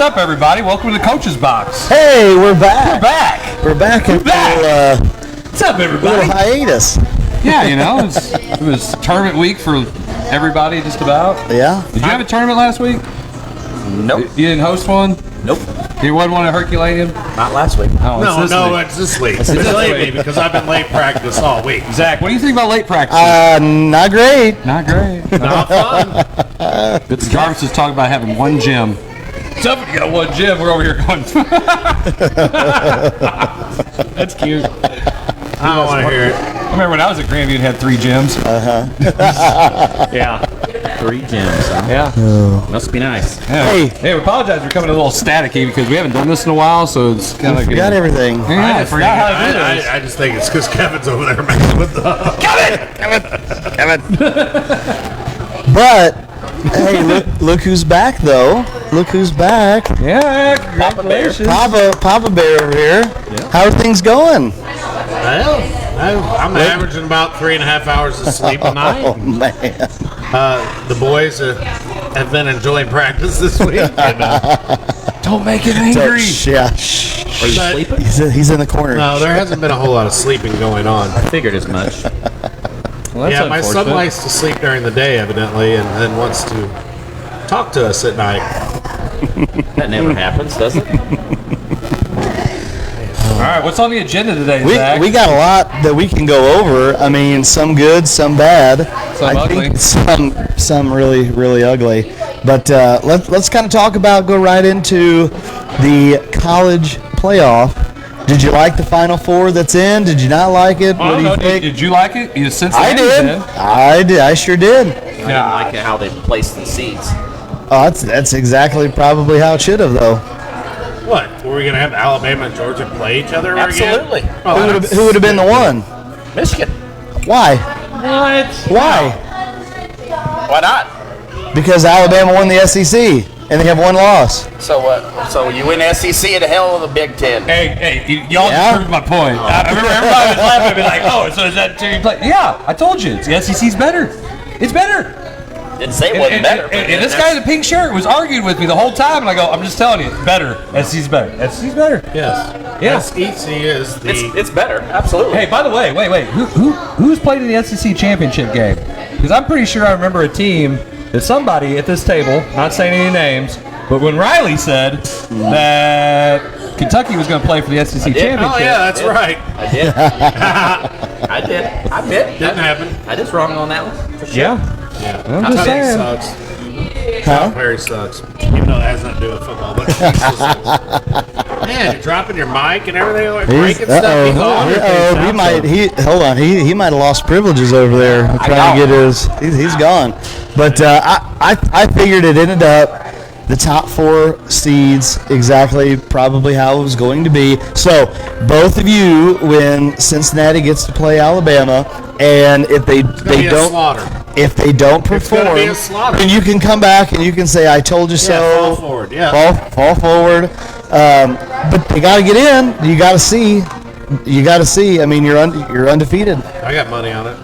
up, everybody? Welcome to the Coach's Box. Hey, we're back. We're back. What's up, everybody? Little hiatus. Yeah, you know, it was tournament week for everybody, just about. Yeah. Did you have a tournament last week? Nope. You didn't host one? Nope. You wasn't one of Herculaneum? Not last week. Oh, It's this week. It's late because I've been late practice all week. Zach, what do you think about late practice? Not great. Not great. Not fun. Jarvis was talking about having one gym. Somebody got one gym. We're over here going. That's cute. I don't want to hear it. I remember when I was at Grandview and had 3 gyms. Yeah. 3 gyms. Huh? Yeah. Must be nice. Yeah. Hey, we apologize for coming a little staticky because we haven't done this in a while, so it's kind of Forgot everything. Yeah, I forgot how to do this. I just think it's because Kevin's over there messing with the. Kevin. But hey, look who's back though. Look who's back. Yeah, congratulations. Papa Bear over here. Yeah. How are things going? Well, I'm averaging about 3.5 hours of sleep a night. Oh man. The boys have been enjoying practice this week. Don't make him angry. Yeah. Are you sleeping? He's in the corner. No, there hasn't been a whole lot of sleeping going on. I figured as much. Well, Yeah, my son likes to sleep during the day, evidently, and then wants to talk to us at night. That never happens, does it? All right, what's on the agenda today, Zach? We got a lot that we can go over. I mean, some good, some bad. Some ugly. Think some really, really ugly. But let's kind of go right into the college playoff. Did you like the Final Four that's in? Did you not like it? What do you think? Did you like it? I did. I sure did. I didn't like how they placed the seeds. Oh, that's exactly probably how it should have, though. What? Were we going to have Alabama and Georgia play each other Absolutely. again? Oh, Who would have been the one? Michigan. Why? What? Why? Why not? Because Alabama won the SEC, and they have one loss. So what? So you win SEC and the hell of the Big Ten. Hey, y'all Yeah. just proved my point. I remember everybody was laughing at me like, oh, so is that two you play? Yeah, I told you. The SEC's better. It's better. Didn't say it wasn't better. And this guy in the pink shirt was arguing with me the whole time, and I go, I'm just telling you, it's better. SEC's better. SEC's better. Yes. Yeah. SEC is the. It's better. Absolutely. Hey, by the way, wait. Who's played in the SEC championship game? Because I'm pretty sure I remember a team that somebody at this table, not saying any names, but when Riley said that Kentucky was going to play for the SEC championship. Oh, yeah, that's right. I did. I did. Didn't happen. I just wrong on that one. For sure. Yeah. Yeah. I'm just Teddy saying. sucks. Huh? Perry sucks. Even though that has nothing to do with football. But man, you're dropping your mic and everything. Like breaking stuff. He might have lost privileges over there trying to get his. He's gone. But I figured it ended up the top 4 seeds exactly probably how it was going to be. So both of you, when Cincinnati gets to play Alabama, and if they don't perform, then you can come back and you can say I told you so. Fall forward. Yeah. Fall forward. But they got to get in. You got to see. I mean, you're undefeated. I got money on it.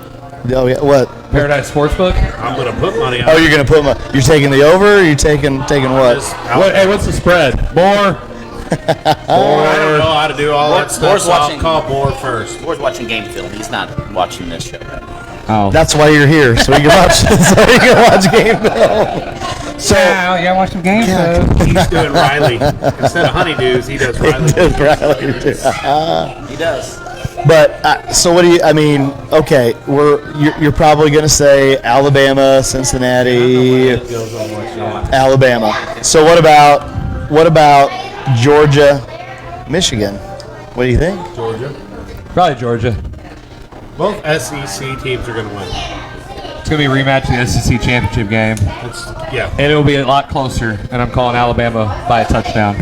Oh yeah. What? Paradise Sportsbook? I'm going to put money on Oh, it. you're gonna put you're taking the over. Or you're taking what? What's the spread? More. I don't know how to do all that stuff. Moore's So watching. I'll call Moore first. Moore's watching game film. He's not watching this show. Oh. That's why you're here, so you can watch. So you can watch game film. So yeah, watch some games. He's doing Riley. Instead of honeydews, he does Riley. He does. But so what do you? I mean, okay, you're probably gonna say Alabama, Cincinnati, Alabama. So what about Georgia, Michigan? What do you think? Georgia. Probably Georgia. Both SEC teams are going to win. It's going to be a rematch of the SEC championship game. Yeah. And it will be a lot closer, and I'm calling Alabama by a touchdown.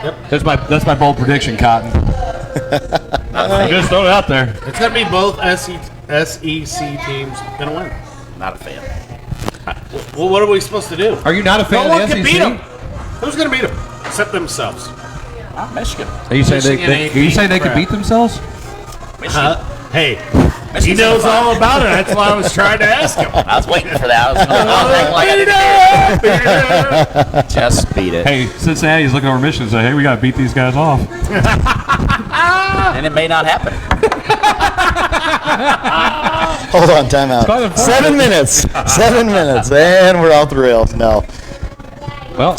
Yep. That's my bold prediction, Cotton. I'm just throwing it out there. It's going to be both SEC teams going to win. Not a fan. Well, what are we supposed to do? Are you not a fan No of one the can SEC? beat them. Who's going to beat them? Except themselves. Michigan. Are you saying Michigan they ain't can crap. beat themselves? Michigan. Hey, Especially He knows Cincinnati. all about it. That's why I was trying to ask him. I was waiting for that. I was acting like I didn't hear it. Just beat it. Hey, Cincinnati's looking over Michigan and say, hey, we got to beat these guys off. And it may not happen. Hold on, time out. quite unfortunate. 7 minutes. 7 minutes, and we're off the rails. No, Well,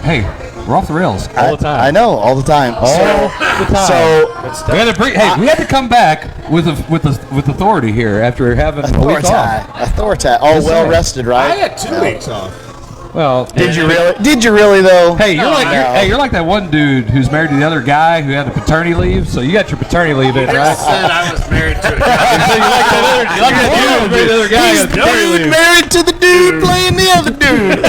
hey, we're off the rails all the time. I know, all the time. All the time. So we had to come back with authority here after having a week off. Authority. All Yes, well sir. rested, I right? had 2 weeks off. Well, Did you really? Did you really though? hey, you're like no. you're like that one dude who's married to the other guy who had the paternity leave. So you got your paternity leave in, I right? said I was married to a guy. So you like that dude who's married to the other guy who has paternity Dude leave. married to the dude playing the other dude.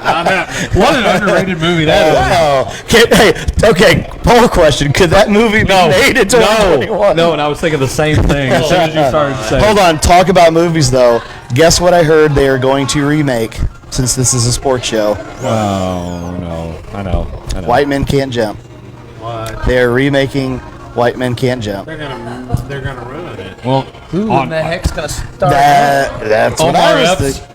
Not happening. What an underrated movie that is. Wow. Okay, poll question. Could that movie be made in 2021? No, and I was thinking the same thing as soon as you started saying. Hold on. Talk about movies, though. Guess what I heard they are going to remake, since this is a sports show. Oh no, I know. White Men Can't Jump. What? They are remaking White Men Can't Jump. They're gonna ruin it. Well, Who in the heck's gonna start? That's what Omar I was Epps. thinking.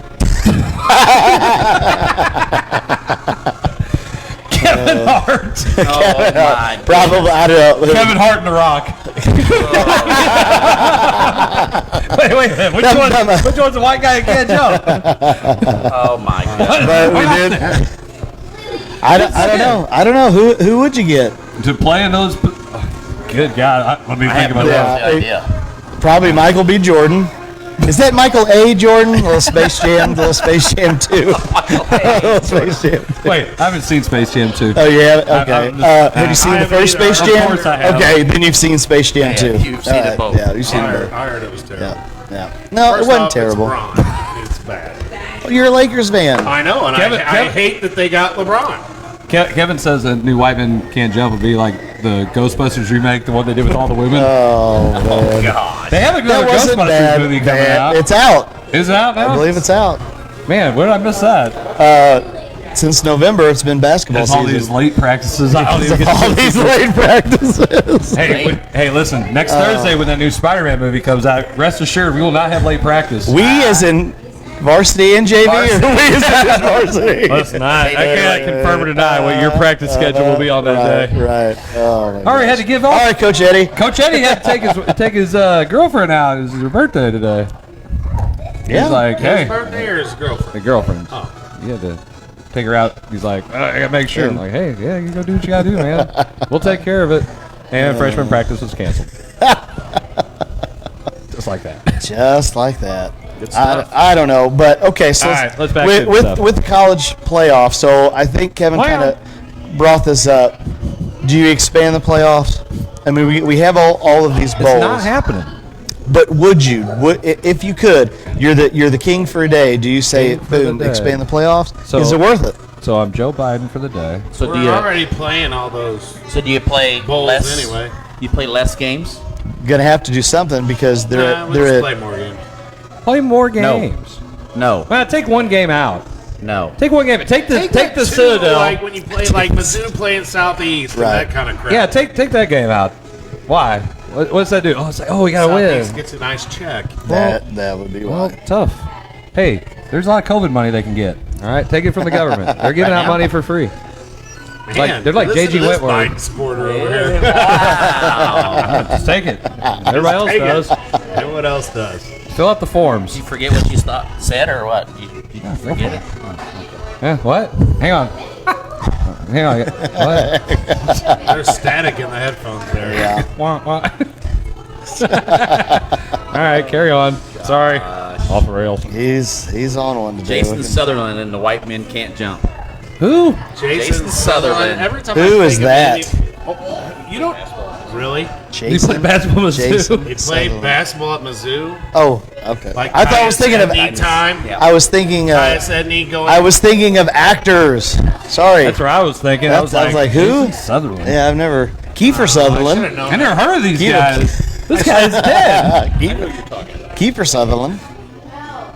Kevin Hart. Oh my! Probably, I don't know. Kevin Hart and The Rock. wait a minute. Which one's the white guy that can't jump? Oh my God! But we did. I don't know. Who would you get? To play in those. Good God. Let me I think have about no that. idea. Probably Michael B. Jordan. Is that Michael A. Jordan? Little Space Jam 2. Little Space Jam 2. Wait, I haven't seen Space Jam 2. Oh, yeah? Okay. Have you seen I the first haven't either. Space Of Jam? course I have. Okay, then you've seen Space Jam 2. you've seen it both. Yeah, you've seen it both. I heard it was terrible. Yeah. No, First it wasn't off, terrible. It's LeBron. It's bad. You're a Lakers fan. I know, and Kevin- I hate that they got LeBron. Kevin says a new White Men Can't Jump would be like the Ghostbusters remake, the one they did with all the women. Oh, man. God. They have another That wasn't Ghostbusters bad. movie coming out. It's out. Is it out now? I believe it's out. Man, where did I miss that? Since November, it's been basketball There's all season. these late practices. I don't even get all to these late practices. Hey, listen. Next Thursday, when that new Spider-Man movie comes out, rest assured we will not have late practice. We as in varsity and JV, or we as in varsity? Listen, I can't confirm or deny what your practice schedule will be on that day. Right. Oh, my All right, had to give off. All right, Coach Eddie. Coach Eddie had to take his girlfriend out. It was her birthday today. Yeah. He's like, His hey, birthday or his girlfriend? the girlfriend. Oh. You had to take her out. He's like, I gotta make sure. I'm like, hey, yeah, you go do what you gotta do, man. We'll take care of it. And freshman practice was canceled. Just like that. Just like that. stuff. I don't know, but okay. So All right, let's back to the with stuff. with the college playoff. So I think Kevin kind of brought this up. Do you expand the playoffs? I mean, we have all of these bowls. It's not happening. But would you? If you could? You're the king for a day. Do you say, King for the boom, day. expand the playoffs? So- Is it worth it? So I'm Joe Biden for the day. So do We're you? already playing all those So do you play bowls less? anyway. You play less games. Gonna have to do something because they're Let's at play more games. Play more No. games. No. Well, take one game out. No. Take one game. Take the that too, Citadel. Like when you play like Mizzou playing Southeast and Right. that kind of crap. Yeah, take that game out. Why? What's that do? Oh, it's like, we gotta Southeast win. gets a nice check. that would be Well, why. tough. Hey, there's a lot of COVID money they can get. All right, take it from the government. They're giving out money for free. Man, they're like listen J.G. to this Whitworth. Biden supporter over here. Just take it. Everybody else Take it. does. Everyone else does. Fill out the forms. Did you forget what you said or what? Did you forget it? Yeah, what? Hang on. Hang on. What? There's static in the headphones there. Yeah. Wah, wah. All right, carry on. Sorry. Off the rails. He's on one today. Jason Sutherland and the White Men Can't Jump. Who? Jason Sutherland. Every time Who I is think of that? you don't really? He played basketball with Jason Mizzou. He played Sutherland. basketball at Mizzou. Oh, okay. Like I thought I was thinking of. time. Yeah. I was thinking. Tyus Edney going. I was thinking of actors. Sorry. That's what I was thinking. I was like, who? Jason Sutherland. Yeah, I've never. Kiefer I Sutherland. should've known I never heard of these Keep- guys. This guy's dead. Kiefer Sutherland.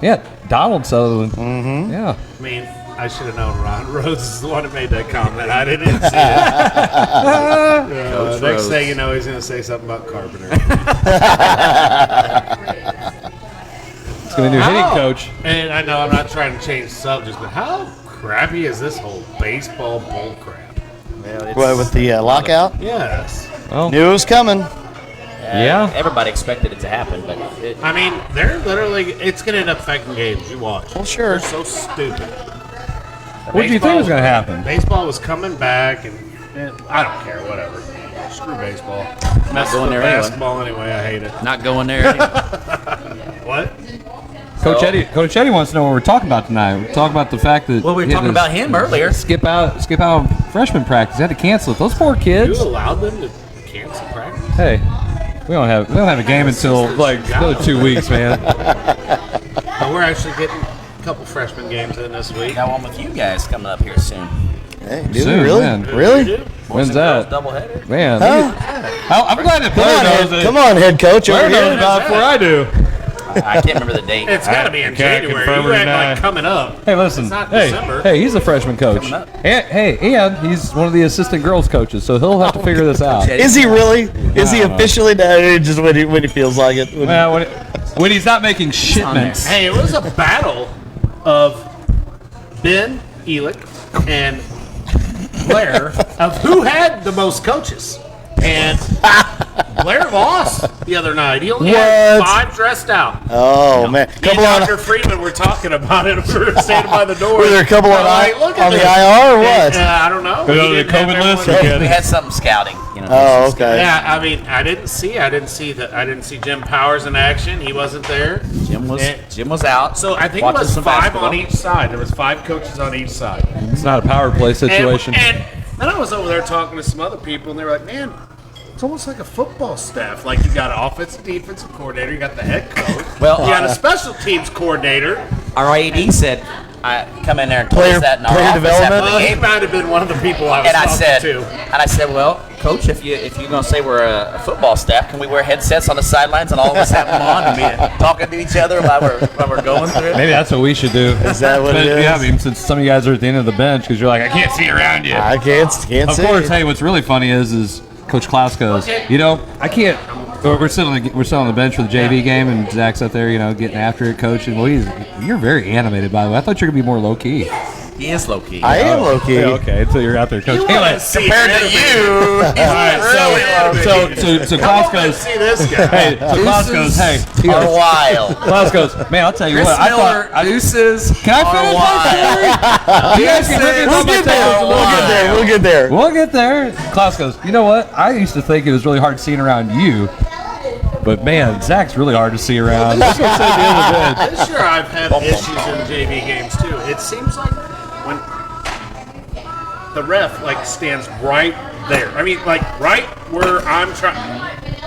Yeah, Donald Sutherland. Mm-hmm. Yeah. I mean, I should have known Ron Rhodes is the one who made that comment. I didn't see it. Next Rhodes. thing you know, he's going to say something about Carpenter. It's going to be a new hitting coach. And I know I'm not trying to change subjects, but how crappy is this whole baseball bull crap? What, with the lockout? Yes. Well, Knew it was coming. yeah. Everybody expected it to happen, but I mean, they're literally, it's going to end up affecting games. You watch. Well, sure. They're so stupid. What do you think was going to happen? Baseball was coming back, and I don't care, whatever. Screw baseball. Messes going with there anyway. basketball anyway. I hate it. not going there. Anyway. What? Coach Eddie wants to know what we're talking about tonight. We're talking about the fact that Well, we were he had talking to about him earlier. Skip out freshman practice. He had to cancel it. Those poor You kids. allowed them to cancel practice? Hey, we don't have a game until like another 2 weeks, man. But we're actually getting a couple freshman games in this week. Got one with you guys coming up here soon. Hey, do Soon, we really? man. Really? You do? When's that? Doubleheader. Man, Huh? I'm glad that Blair knows it. Come on, head coach Blair over knows here. about it before I do. I can't remember the date. It's got to be in can't January. confirm You or act deny. like coming up. Hey, listen. It's not Hey, December. hey, he's a freshman coach. Coming up. And he's one of the assistant girls coaches, so he'll have to figure this out. Is he really? Is he officially? No, just when he feels like it. Well, when he's not making shipments. Hey, it was a battle of Ben Elick and Blair of who had the most coaches. And Blair lost the other night. He only had What? 5 dressed out. Oh man, Me and couple on. Dr. Freeman were talking about it. We were standing by the door. Were there a couple on, I'm like, look at on the this. IR or what? I don't know. Go to He the didn't have COVID list everyone- or get We it? had something scouting. Oh, okay. Yeah, I mean, I didn't see Jim Powers in action. He wasn't there. Jim was And- out. So I think it watching was some 5 basketball. on each side. There was 5 coaches on each side. It's not a power play situation. And then I was over there talking to some other people, and they were like, "Man, it's almost like a football staff. Like you got an offensive, defensive coordinator, you got the head coach, Well, you got a special teams coordinator. Our AD said, "I come in there and Player- told us that in our player office development? after the He game." might have been one of the people I was And I talking said, to. "Well, Coach, if you're gonna say we're a football staff, can we wear headsets on the sidelines and all of us have them on and be talking to each other while we're going through it?" Maybe that's what we should do. Is that what it is? Yeah, I mean, since some of you guys are at the end of the bench because you're like, I can't see around you. I can't Of see. course, hey, what's really funny is Coach Klaus goes, you know, I can't. We're sitting on the bench for the JV game, and Zach's up there, you know, getting after it, coaching. Well, you're very animated, by the way. I thought you were gonna be more low key. He is low key. I am low key. Yeah, okay, until you're out there coaching. You wanna Anyway, see Compared to Eddie. you, all right, so Klaus Come on, goes, see this guy. hey, so Klaus goes, hey, he are goes, wild. Klaus goes, man, I'll tell you Chris what, I Miller, thought. Deuces. Can I finish my story? You guys can look at We'll my get there. tail. We'll get there. We'll get there. We'll get there. Klaus goes, you know what? I used to think it was really hard seeing around you, but man, Zach's really hard to see around. That's what I said the other day. This year I've had issues in JV games too. It seems like when the ref like stands right there. I mean, like right where I'm trying.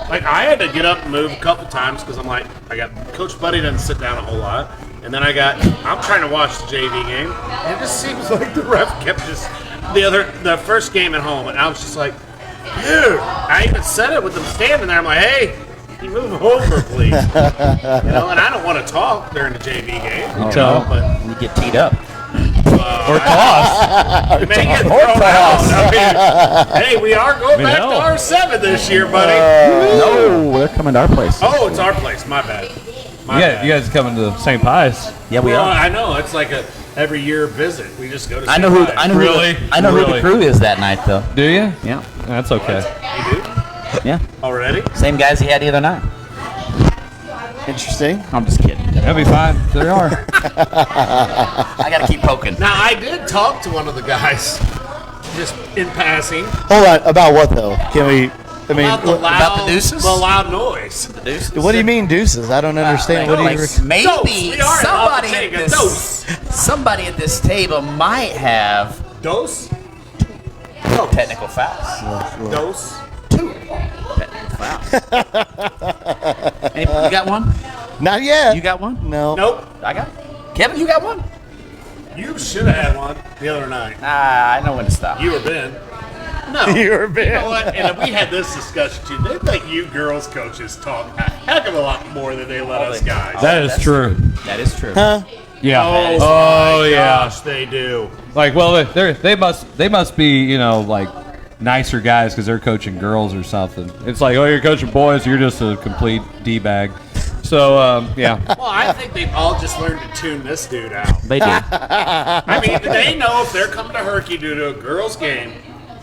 Like I had to get up and move a couple times because I'm like, I got Coach Buddy doesn't sit down a whole lot, and then I'm trying to watch the JV game, and it just seems like the ref kept just the first game at home, and I was just like, dude. I even said it with them standing there. I'm like, hey. Can you move over, please? You know, and I don't want to talk during the JV game. You know, but You get teed up. Or toss. you may get thrown out. I mean, hey, we are going back hell. to R7 this year, buddy. No, they're coming to our place. Oh, it's our place. My bad. My Yeah, bad. you guys coming to St. Pius? Yeah, we Well, are. I know it's like a every year visit. We just go to. I know who. St. I know who. Really? I know who Really? the crew is that night, though. Do you? Yeah. That's okay. Pius. You do Yeah. already? Same guys he had the other night. Interesting. I'm just kidding. That'll be fine. There you are. I gotta keep poking. Now I did talk to one of the guys, just in passing, Hold on. About what though? Can we? I mean, about the loud, about the deuces? the loud noise. The deuce. what do you mean deuces? I don't understand. What do you? Dose. Maybe Dose. We are somebody allowed to at take a somebody at this table might have Dose. technical fouls. Dose. Technical fouls. You got one? Not yet. You got one? No. Nope. I got it. Kevin, you got one? You should have had one the other night. I know when to stop. You or Ben. No. You or You Ben. know what? And we had this discussion too. They let you girls coaches talk a heck of a lot more than they let us guys. That is true. That is true. Huh? Yeah. Oh, my yeah. gosh, they do. Like, well, they must be, you know, like nicer guys because they're coaching girls or something. It's like, oh, you're coaching boys, you're just a complete d-bag. So, yeah. Well, I think they've all just learned to tune this dude out. They do. I mean, they know if they're coming to Herky due to a girls' game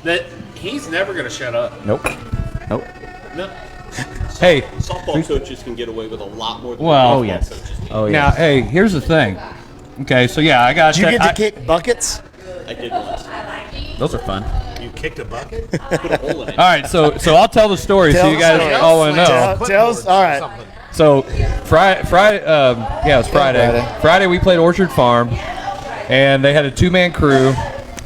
that he's never going to shut up. Nope. No. Hey, Softball coaches can get away with a lot more than Well- baseball Oh, yes. coaches can. Oh, now, yeah. hey, here's the thing. Okay, so yeah, I got Did you get to I- kick buckets? I did once. Those are fun. You kicked a bucket? Put a hole in it. All right, so I'll tell the story so Tell you the guys story. all want to know. Tell us. All right. So Friday, yeah, it was Friday. Friday. Friday we played Orchard Farm, and they had a 2-man crew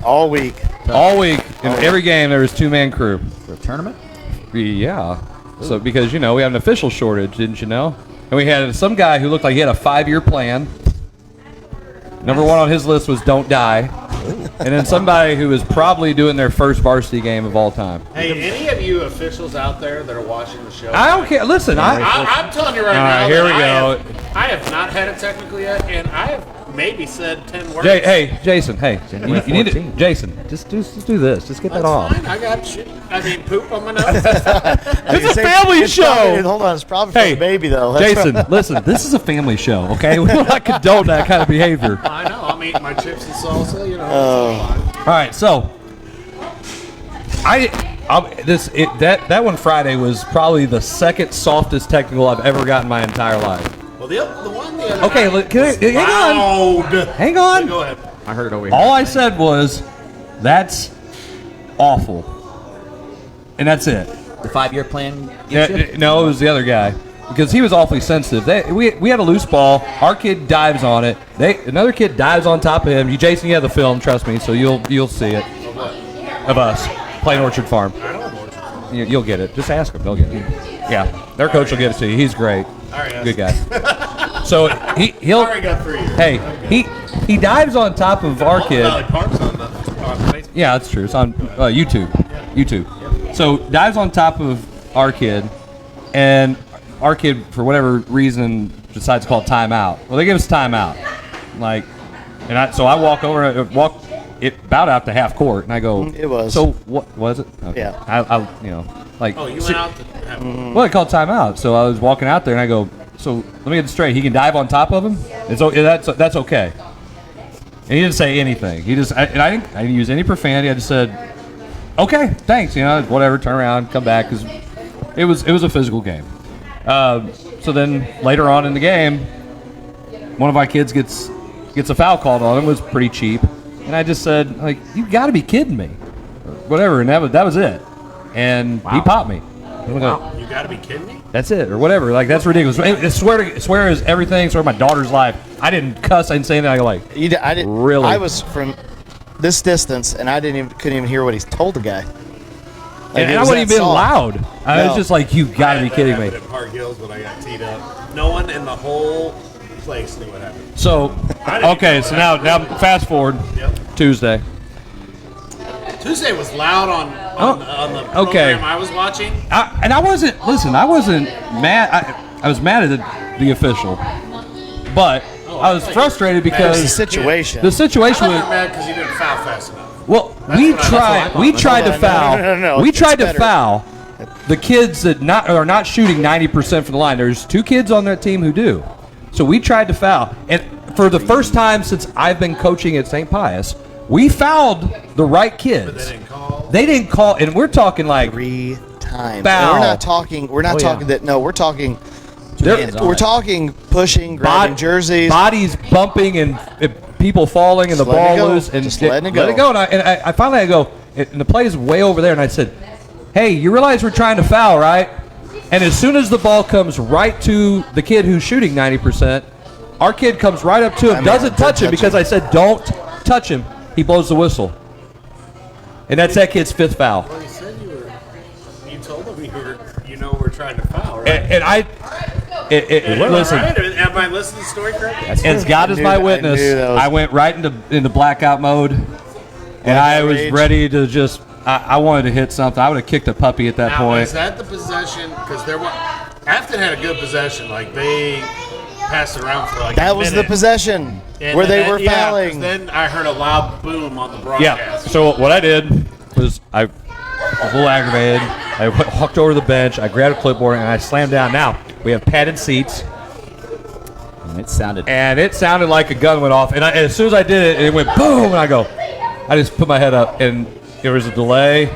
All week. all week. In every game there was 2-man crew. For a tournament? Yeah. So because you know we have an official shortage, didn't you know? And we had some guy who looked like he had a 5-year plan. Number 1 on his list was don't die. And then somebody who was probably doing their first varsity game of all time. Hey, any of you officials out there that are watching the show? I don't care. Listen, I'm telling you right All now. right, here that we go. I have not had it technically yet, and I have maybe said 10 words. hey, Jason, hey, you need to, 14. Jason, just do this. Just get that That's off. fine. I got shit. I mean, poop on my nose. It's a family show. Hold on, it's probably for Hey, the baby though. That's Jason, listen, this is a family show, okay? We will not condone that kind of behavior. I know. I'm eating my chips and salsa. You know. All right, so that one Friday was probably the second softest technical I've ever gotten in my entire life. Well, the one the other Okay, night look, hang was on. loud. Hang on. Go ahead. I heard it over here. All I said was, that's awful. And that's it. The 5-year plan? No, it was the other guy. Because he was awfully sensitive. We had a loose ball. Our kid dives on it. Another kid dives on top of him. Jason, you have the film, trust me, so you'll see it. Of us playing Orchard Farm. You'll get it. Just ask him. They'll get it. Yeah, their coach will get it to you. He's great. Good guy. So he'll. Already got 3 years. Hey, he dives on top of our kid. Valley Park's on Facebook. Yeah, that's true. It's on YouTube. YouTube. So dives on top of our kid, and our kid, for whatever reason, decides to call timeout. Well, they give us timeout. Like, so I walk over, about out to half court, and I go. It was. So what was it? Okay. Yeah. I like. Oh, you went out to Well, they called timeout, so I was walking out there, and I go. So let me get this straight. He can dive on top of him. That's okay. And he didn't say anything. He just, I didn't use any profanity. I just said, okay, thanks. You know, whatever. Turn around, come back, because it was a physical game. So then later on in the game, one of my kids gets a foul called on him. It was pretty cheap, and I just said, like, you got to be kidding me, or whatever. And that was it. And he popped me. I'm like, You got to be kidding me. that's it, or whatever. Like, that's ridiculous. I swear is everything. Swear my daughter's life. I didn't cuss. I didn't say anything. I go like, I didn't. Really? I was from this distance, and I couldn't even hear what he told the guy. Like, and it I was wouldn't that even been soft. loud. I was No. just like, you got to be kidding me. At Park Hills when I got teed up. No one in the whole place knew what happened. So, okay, so now fast forward. Yep. Tuesday. Tuesday was loud on the okay. program I was watching. I wasn't mad. I was mad at the official, but I was frustrated It was because the situation. the situation I thought you was. were mad because you didn't foul fast enough. Well, what I thought. we tried to No, foul. no, We it's tried to better. foul the kids that are not shooting 90% from the line. There's 2 kids on that team who do. So we tried to foul, and for the first time since I've been coaching at St. Pius, we fouled the right kids. But they didn't call. They didn't call, and we're talking like 3 times. Foul. And we're not talking. We're not Oh, yeah. talking that. No, we're talking. They're- We're talking pushing, grabbing jerseys. bodies bumping, and people falling, and Just the ball letting it go. loose, and Just letting it let go. it go. And I finally go, and the play is way over there, and I said, "Hey, you realize we're trying to foul, right?" And as soon as the ball comes right to the kid who's shooting 90%, our kid comes right up to him, doesn't touch him because I said, "Don't touch him." He blows the whistle, and that's that kid's 5th foul. Well, you said you told them we're trying to foul, right? And listen. Right? Am I listening to the story correctly? As God is I my knew witness, that was- I went right into blackout mode, and I was rage. ready to just. I wanted to hit something. I would have kicked a puppy at that Now, point. is that the possession? Because Afton had a good possession. Like, they passed it around for like That a was the minute. possession. where they were fouling. Then I heard a loud boom on the Yeah. broadcast. So what I did was I was a little aggravated. I walked over to the bench. I grabbed a clipboard and I slammed down. Now we have padded seats, It sounded. and it sounded like a gun went off. And as soon as I did it, it went boom. And I just put my head up, and there was a delay.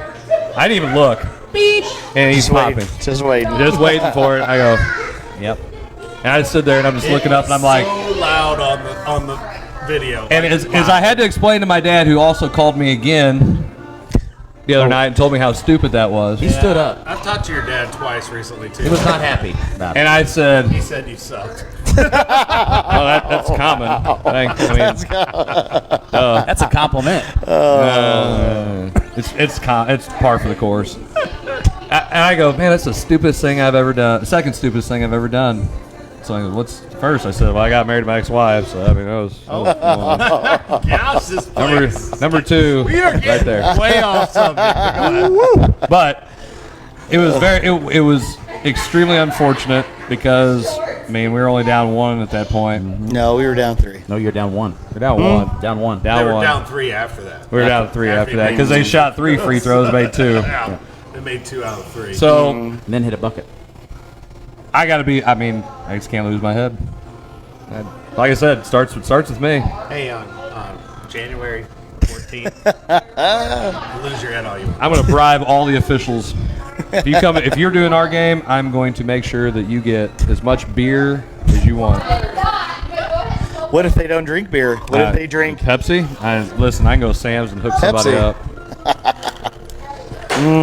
I didn't even look. Beep. And he's popping. Just waiting. Just waiting for it. I go, yep. And I stood there and I'm just looking up and I'm like, so loud on the video. and as I had to explain to my dad, who also called me again the other night and told me how stupid that was. He stood up. I've talked to your dad twice recently too. He was not happy about it. And I said, He said you sucked. oh, that's common. That's a compliment. It's par for the course. And I go, man, that's the stupidest thing I've ever done. The second stupidest thing I've ever done. So I go, what's first? I said, well, I got married to my ex-wife, so I mean, that was Gosh, this place. number two, We are right getting there. way off subject. But it was it was extremely unfortunate because I mean we were only down 1 at that point. No, we were down 3. No, you're down 1. We're down 1. Down 1. Down They were 1. down 3 after that. We were down 3 after that because they shot 3 free throws, made 2. Yeah. They made 2 out of 3. So And then hit a bucket. I got to be. I mean, I just can't lose my head. Like I said, it starts with me. Hey, on January 14th, lose your head all you want. I'm going to bribe all the officials. If you're doing our game, I'm going to make sure that you get as much beer as you want. What if they don't drink beer? What if they drink Pepsi? Listen, I can go to Sam's and hook somebody Pepsi. up.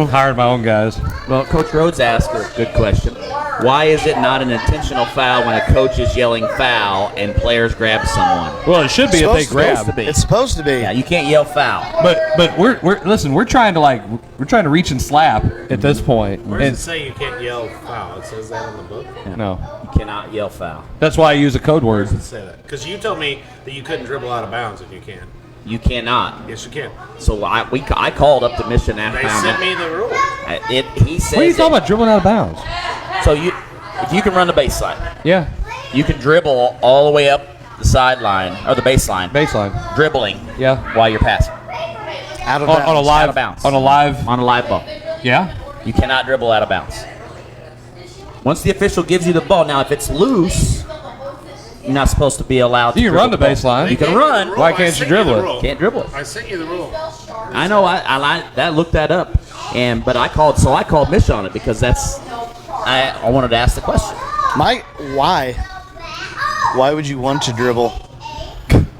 Hired my own guys. Well, Coach Rhodes asked a good question. Why is it not an intentional foul when a coach is yelling foul and players grab someone? Well, it should be if they Supposed to grab. be. It's supposed to be. Yeah, you can't yell foul. But we're trying to reach and slap at this point. Where does And- it say you can't yell foul? It says that in the book. no, You cannot yell foul. that's why I use a code word. It say that because you told me that you couldn't dribble out of bounds if you can. You cannot. Yes, you can. So I called up the mission after They sent me the rule. He said What are you talking about dribbling out of bounds? So if you can run the baseline, Yeah, you can dribble all the way up the sideline or the baseline, baseline. dribbling Yeah, while you're passing Out of on bounds. a live Out of bounds. on a live. on a live ball. Yeah, You cannot dribble out of bounds. Once the official gives you the ball, now if it's loose, you're not supposed to be allowed to you can run the dribble ball. baseline. You can run. Why can't you dribble it? Can't dribble it. I sent you the rule. I know. I looked that up, but I called Mitch on it because I wanted to ask the question. Why? Why would you want to dribble?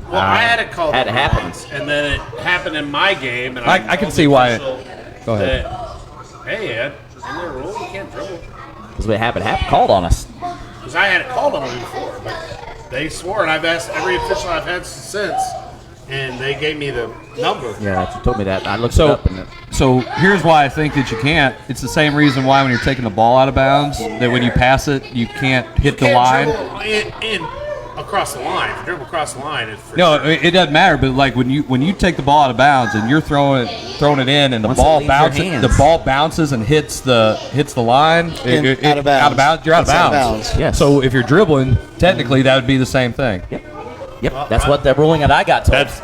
Well, I had it called Had it happen. once, and then it happened in my game, and I can see why it- Go ahead. Hey, Ed, isn't there a rule you can't dribble? Because we have it called on us. Because I had it called on me before, but they swore, and I've asked every official I've had since, and they gave me the number. Yeah, you told me that. I looked it So, up. so here's why I think that you can't. It's the same reason why when you're taking the ball out of bounds, that when you pass it, you can't hit the Can't line. dribble in across the line. If you dribble across the line, it's for No, sure. it doesn't matter. But like when you take the ball out of bounds and you're throwing it in, and the Once it ball leaves your bounces, hands. the ball bounces and hits the line. Out of bounds. You're out of It's out of bounds. bounds. Yes. So if you're dribbling, technically that would be the same thing. Yep, that's what the ruling that I got told. That's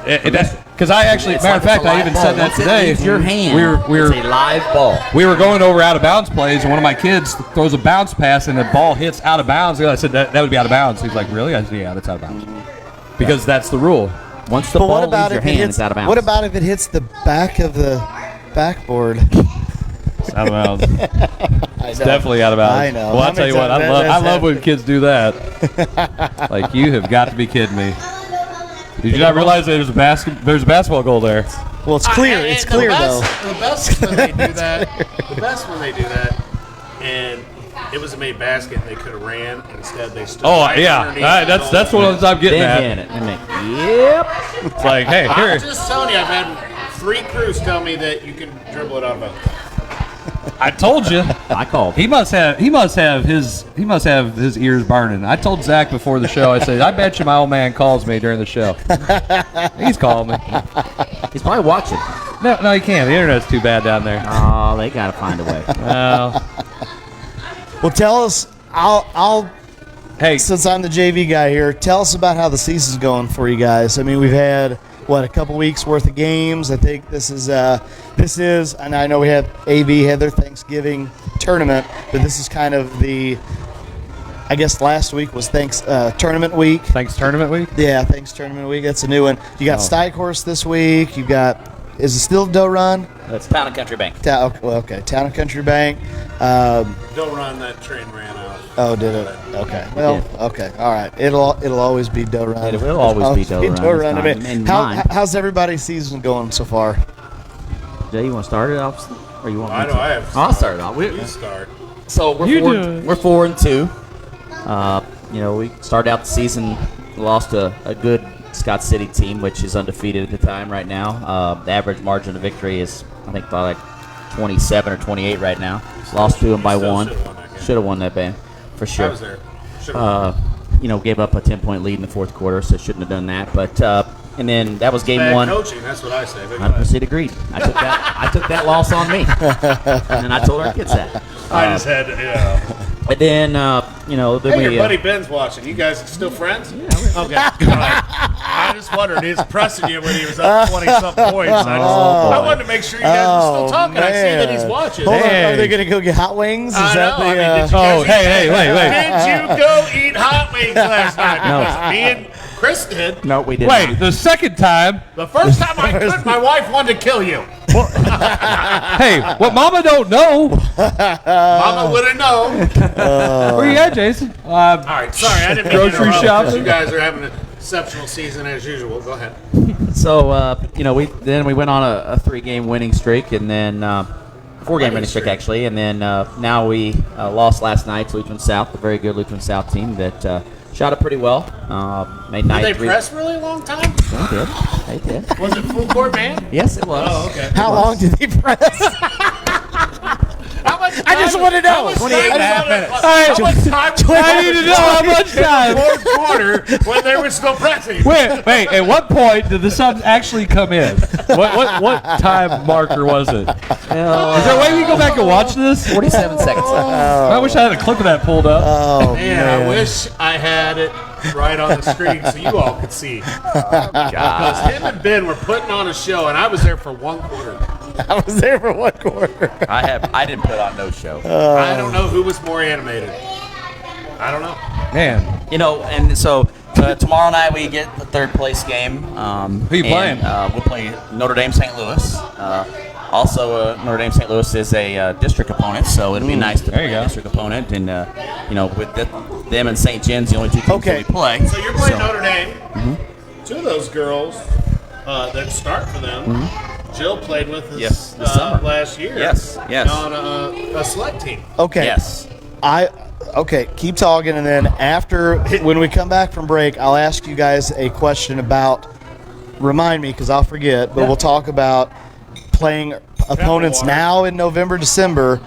because I actually, It's matter of like it's fact, a I live even ball. said that Once it today. leaves your hand, It's a live ball. We were going over out of bounds plays, and one of my kids throws a bounce pass, and the ball hits out of bounds. I said that would be out of bounds. He's like, really? I said, yeah, that's out of bounds. Because that's the rule. Once the But ball what about leaves your if it hand, hits? it's out of bounds. What about if it hits the back of the backboard? It's out of bounds. It's definitely out of bounds. I know. Well, How I'll tell you many what. times I that's love when happened? kids do that. Like, you have got to be kidding me. Did you not realize there's a basketball goal there? Well, it's clear. And It's clear though. The best when they do that. The best when they do that, and it was a made basket, and they could have ran. Instead, they stood. Oh right yeah, underneath that's the what goal. I'm getting Then at. hit it. And yep. It's like, hey, I'm here. just telling you, I've had 3 crews tell me that you can dribble it out of bounds. I told you. I called. He must have his ears burning. I told Zach before the show. I said, I bet you my old man calls me during the show. He's calling me. He's probably watching. No, he can't. The internet's too bad down there. Oh, they got to find a way. Well, Well, tell us. I'll Hey, since I'm the JV guy here, tell us about how the season's going for you guys. I mean, we've had a couple weeks worth of games. I think this is, and I know we had AV had their Thanksgiving tournament, but this is kind of I guess last week was tournament week. thanks tournament week. Yeah, thanks tournament week. That's a new one. You got Steighorst this week. You got, is it still Doe Run? That's Town and Country Bank. Okay, Town and Country Bank. Don't run, that train ran out. Oh, did it? Okay. Well, okay. All right. It'll always be Doe Run. It will always be Doe Run. I mean, how's everybody's season going so far? Jay, you want to start it off, or you want? I me know to? I have. I'll start it off. You start. So we're You four, do it. we're 4-2. We started out the season, lost a good Scott City team, which is undefeated at the time right now. The average margin of victory is, I think, by like 27 or 28 right now. Lost to them by Still one. should've won that game. Should have won that game, for sure. I was there. Should've Gave up a 10-point lead in the fourth quarter, so shouldn't have done that. But and then that was game bad one. coaching, that's what I say. But go 100% agreed. I took that loss on me, and then I told our kids that. ahead. I just had to, And then then Hey, we your buddy Ben's watching. You guys still friends? Yeah. Okay. I just wondered. He was pressing you when he was up 20-something points. I wanted to make sure you guys were still talking. I see that he's watching. Hold on, Hey. are they going to go get hot wings? Is I that know. the? I mean, did you Oh, guys hey, wait. Did you go eat hot wings last night? No. Because me and Chris did. no, we did Wait, not. the second time. The first time I could, my wife wanted to kill you. Hey, what Mama don't know. Mama would have known. Where you at, Jason? All right, sorry, I didn't mean to Grocery interrupt, shopping? 'cause you guys are having an exceptional season as usual. Go ahead. So we went on a 3-game winning streak, and then 4-game winning streak actually, and then now we lost last night to Lutheran South, a very good Lutheran South team that shot it pretty well. Made Did night they three. press really long time? They did. Was it full court, man? Yes, it was. Oh, okay. How long did he press? How much I just want to know. 28 and a half minutes. How I need to know how much time. Fourth quarter when they were still pressing. Wait. At what point did the sun actually come in? What time marker was it? Is there a way we can go back and watch this? 47 seconds left. I wish I had a clip of that pulled up. Oh Man, I wish I had it right on the screen so you all could see. Because him and Ben were putting on a show, and I was there for one quarter. I was there for 1 quarter. I didn't put on no show. I don't know who was more animated. I don't know. Man, And so tomorrow night we get the third place game. Who you playing? We'll play Notre Dame St. Louis. Also, Notre Dame St. Louis is a district opponent, so it'd be nice to play you go. a district opponent. And with them and St. Jen's, the only two teams that we play. So you're playing Notre Dame. Two of those girls that start for them, Jill played with us Yes, this summer. last year. Yes. On a select team. Okay. Yes. Okay, keep talking, and then after, when we come back from break, I'll ask you guys a question about, remind me because I'll forget, but we'll talk about playing opponents water. now in November, December.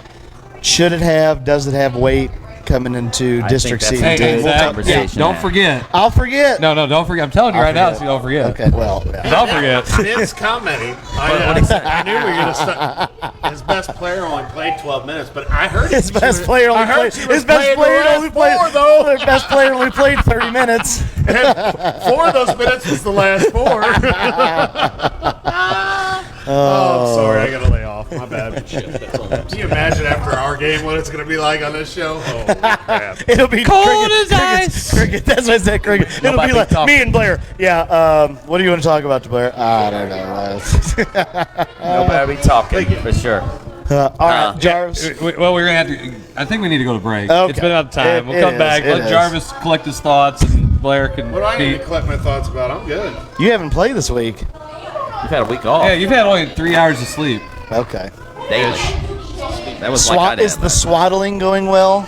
Does it have weight coming into district think season? that's hey, We'll Zach, conversation don't now. forget. I'll forget. No, don't forget. I'm telling you right now, so you don't forget. Okay, well, Don't forget. Ben's commenting. I knew we were going to start. His best player only played 12 minutes, but I heard his best player only played. His best player only played. His best player only played 30 minutes. 4 of those minutes was the last 4. Oh, I'm sorry. I got to lay off. My bad. Can you imagine after our game what it's going to be like on this show? Oh, crap. It'll be Cold cricket, as ice. Cricket. That's what I said. Cricket. It'll Nobody be like talking. me and Blair. Yeah. What do you want to talk about, Blair? I don't know. Nobody be talking for sure. All right, Jarvis. Well, we're gonna have to. I think we need to go to break. Okay. It's been out of time. We'll It come is, back. it Let is. Jarvis collect his thoughts, and Blair can. What do I need be- to collect my thoughts about? I'm good. You haven't played this week. You've had a week off. Yeah, you've had only 3 hours of sleep. Okay. Daily. That was like Swat I is the swaddling going well?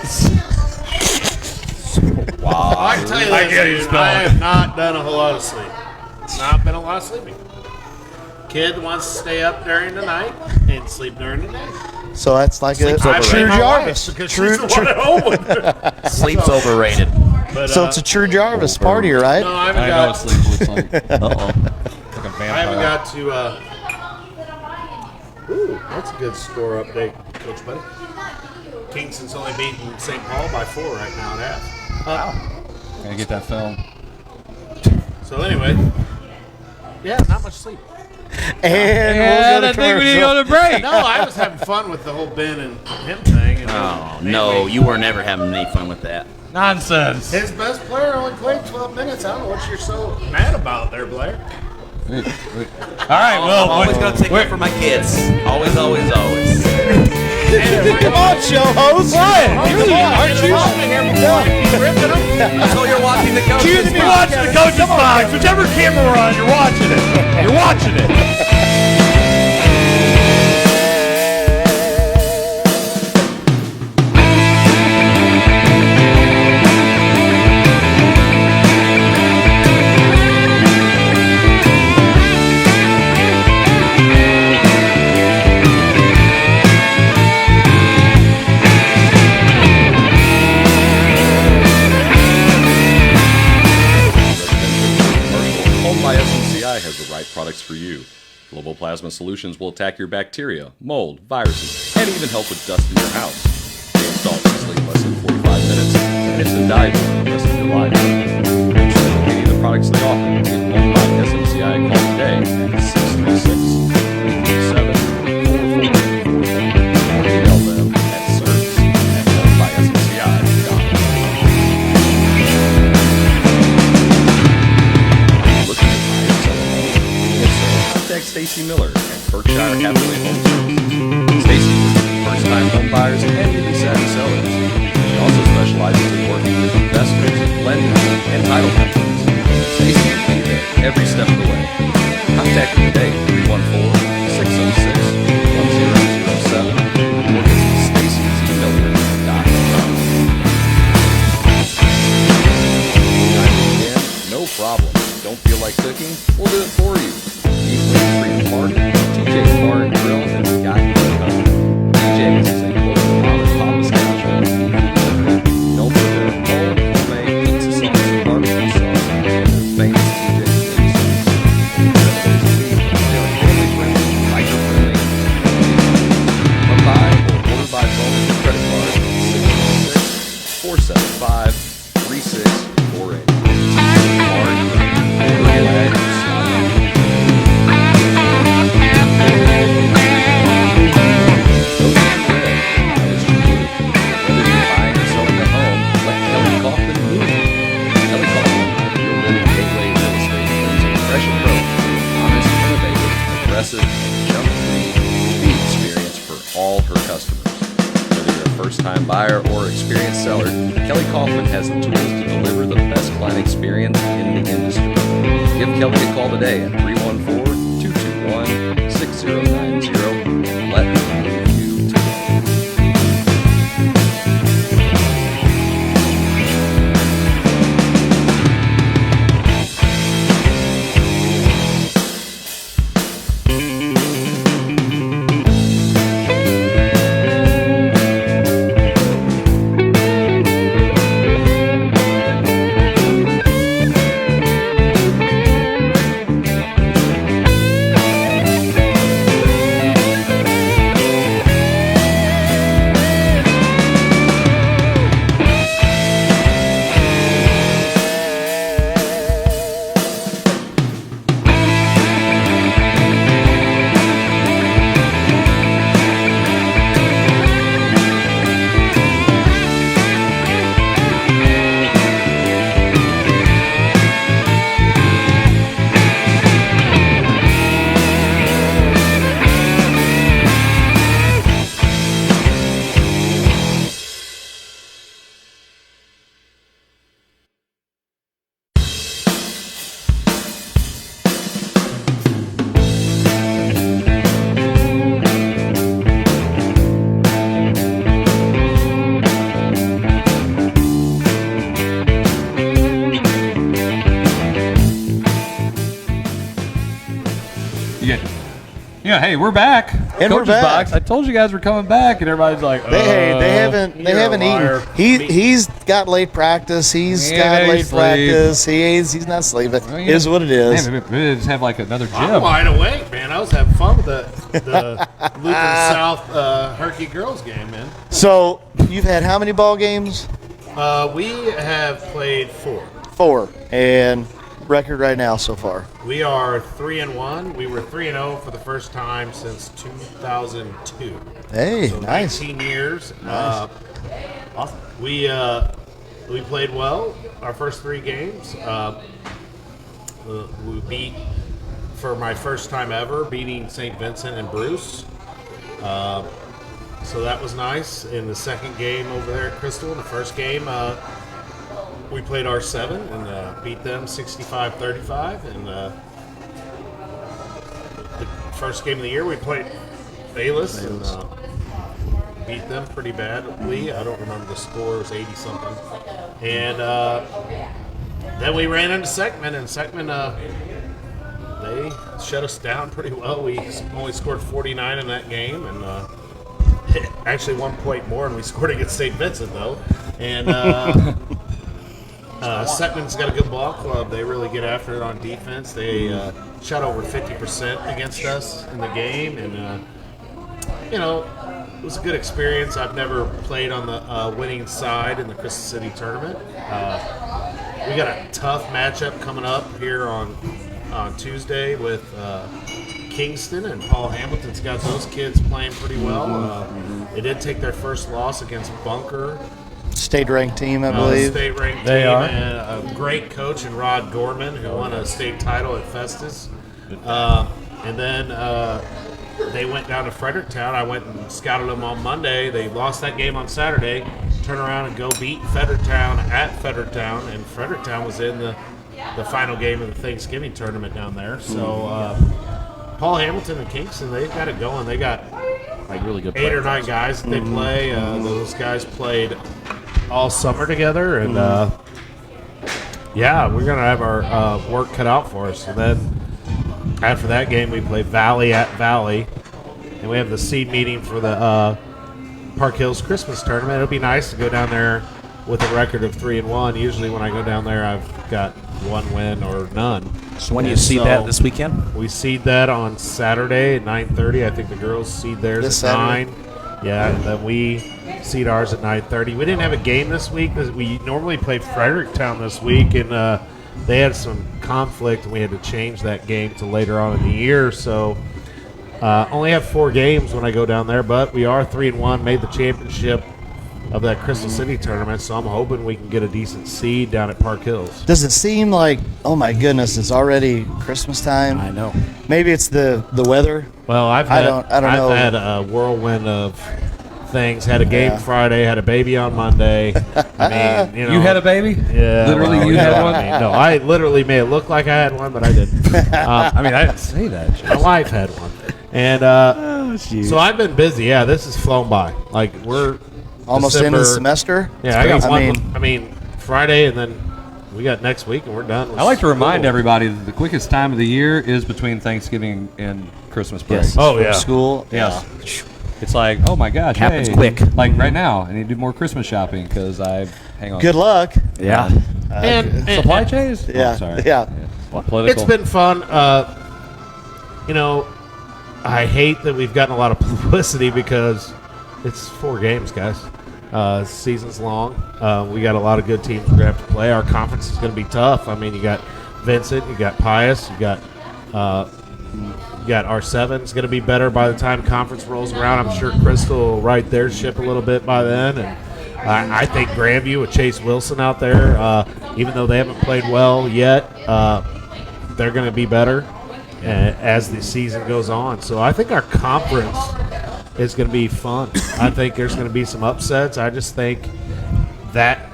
I can tell you this, dude, I have not done a whole lot of sleep. It's not been a lot of sleeping. Kid wants to stay up during the night and sleep during the day. So that's like a Sleep's true overrated. My Jarvis. wife, because True, she's the one at home with me. Sleep's overrated. But, So it's a true Jarvis party, right? no, I haven't I know what got. sleep looks like. Uh-oh. Like a vampire. I haven't got to. Ooh, that's a good score update, Coach Buddy. Kingston's only beating St. Paul by 4 right now at half. Gotta get that film. So anyway, yeah, not much sleep. And we'll go to commercial. break. No, I was having fun with the whole Ben and him thing. And Oh, no, you were never having any fun with that. Nonsense. his best player only played 12 minutes. I don't know what you're so mad about there, Blair. All right, well, I'm always going to take it for my kids. Always, always, always. Come on, show host. Aren't you? So you're watching the coaches. You're watching the coach's box. Whichever camera we're on, you're watching it. You're watching it. Has the right products for you. Global Plasma Solutions will attack your bacteria, mold, viruses, and even help with dust in your house. They install easily in less than 45 minutes, and it's a dive for the rest of your life. Instead of any of the products they offer, give Home by SMCI a call today at 636-337-4444 or email them at service@homebysmci.com. Contact Stacy Miller at Berkshire Hathaway Home Services. Stacy works with first-time home buyers and newly savvy sellers. She also specializes in working with investors, lenders, and title companies. Stacy will be there every step of the way. Contact her today at 314-606-1007 or visit stacysmiller.com. No problem. Don't feel like cooking? We'll do it for you. Freedom Park, TJ's Bar and Grill, and we got you covered. TJ's is a local mom and pop establishment. Don't forget their homemade pizza sauce and barbecue sauce and their famous TJ's wings. They're family friendly, micro friendly. Come by or order by phone with your credit card at 616-475-3648. Aggressive and jump-free speed experience for all her customers. Whether you're a first-time buyer or experienced seller, Kelly Kaufman has the tools to deliver the best client experience in the industry. Give Kelly a call today at 314-221-6090 and let her move you today. Yeah, hey, we're back. And we're Coach's back. Box. I told you guys were coming back, and everybody's like, They haven't liar. eaten. He's got late practice. He's Yeah, got he late sleep. practice. He's not sleeping. Well, It is what it is. Man, maybe just have like another I'm gym. wide awake, man. I was having fun with the Lutheran South Herky girls game, man. So you've had how many ball games? We have played 4. 4. And record right now so far? We are 3-1. We were 3-0 for the first time since 2002. Hey, So nice. 19 years. Nice. Awesome. We played well our first 3 games. We beat, for my first time ever, beating St. Vincent and Bruce. So that was nice. In the second game over there at Crystal, in the first game, we played R7 and beat them 65-35. And the first game of the year, we played Bayless. And beat them pretty badly. I don't remember the score. It was 80-something. And then we ran into Seckman, and Seckman, they shut us down pretty well. We only scored 49 in that game, and actually 1 point more, and we scored against St. Vincent, though. And Seckman's got a good ball club. They really get after it on defense. They shot over 50% against us in the game, and, it was a good experience. I've never played on the winning side in the Crystal City tournament. We got a tough matchup coming up here on Tuesday with Kingston, and Paul Hamilton's got those kids playing pretty well. They did take their first loss against Bunker. State-ranked team, I believe. State-ranked They team, are. and a great coach in Rod Gorman, who won a state title at Festus. And then they went down to Fredericktown. I went and scouted them on Monday. They lost that game on Saturday. Turn around and go beat Fredericktown at Fredericktown, and Fredericktown was in the final game of the Thanksgiving tournament down there. So Paul Hamilton and Kingston, they've got it going. They got Like really good 8 or 9 guys that they play. Those guys played all summer together, and we're gonna have our work cut out for us. And then after that game, we play Valley at Valley, and we have the seed meeting for the Park Hills Christmas tournament. It'll be nice to go down there with a record of 3-1. Usually, when I go down there, I've got 1 win or none. So when do you And see so that this weekend? We seed that on Saturday at 9:30. I think the girls seed theirs This at Saturday? 9. Yeah, and then we seed ours at 9:30. We didn't have a game this week because we normally play Fredericktown this week, and they had some conflict, and we had to change that game to later on in the year. So only have 4 games when I go down there, but we are 3-1, made the championship of that Crystal City tournament, so I'm hoping we can get a decent seed down at Park Hills. Does it seem like, oh my goodness, it's already Christmas time? I know. Maybe it's the weather. Well, I've I had, don't know. had a whirlwind of things. Had a game Yeah. Friday, had a baby on Monday. I mean, You had a baby? Yeah. Literally, well, you had yeah, one? I mean, no, I literally made it look like I had one, but I didn't. I mean, I didn't say that. My wife had one. And so I've been busy. Yeah, this has flown by. Like, we're Almost in the December- semester. Yeah, I got one. I I mean, Friday, and then we got next week, and we're done. with I like to remind school. everybody that the quickest time of the year is between Thanksgiving and Christmas break. Yes. Oh, yeah. School. Yes. It's like, oh my gosh, Happens hey, quick. Like right now, I need to do more Christmas shopping because hang on. Good luck. Yeah. And Supply chains? Yeah, Oh, sorry. yeah. Political. It's been fun. I hate that we've gotten a lot of publicity because it's 4 games, guys. Season's long. We got a lot of good teams we're going to have to play. Our conference is going to be tough. I mean, you got Vincent, you got Pius, you got R7. It's going to be better by the time conference rolls around. I'm sure Crystal will right their ship a little bit by then. And I think Grandview with Chase Wilson out there, even though they haven't played well yet, they're going to be better as the season goes on. So I think our conference is going to be fun. I think there's going to be some upsets. I just think that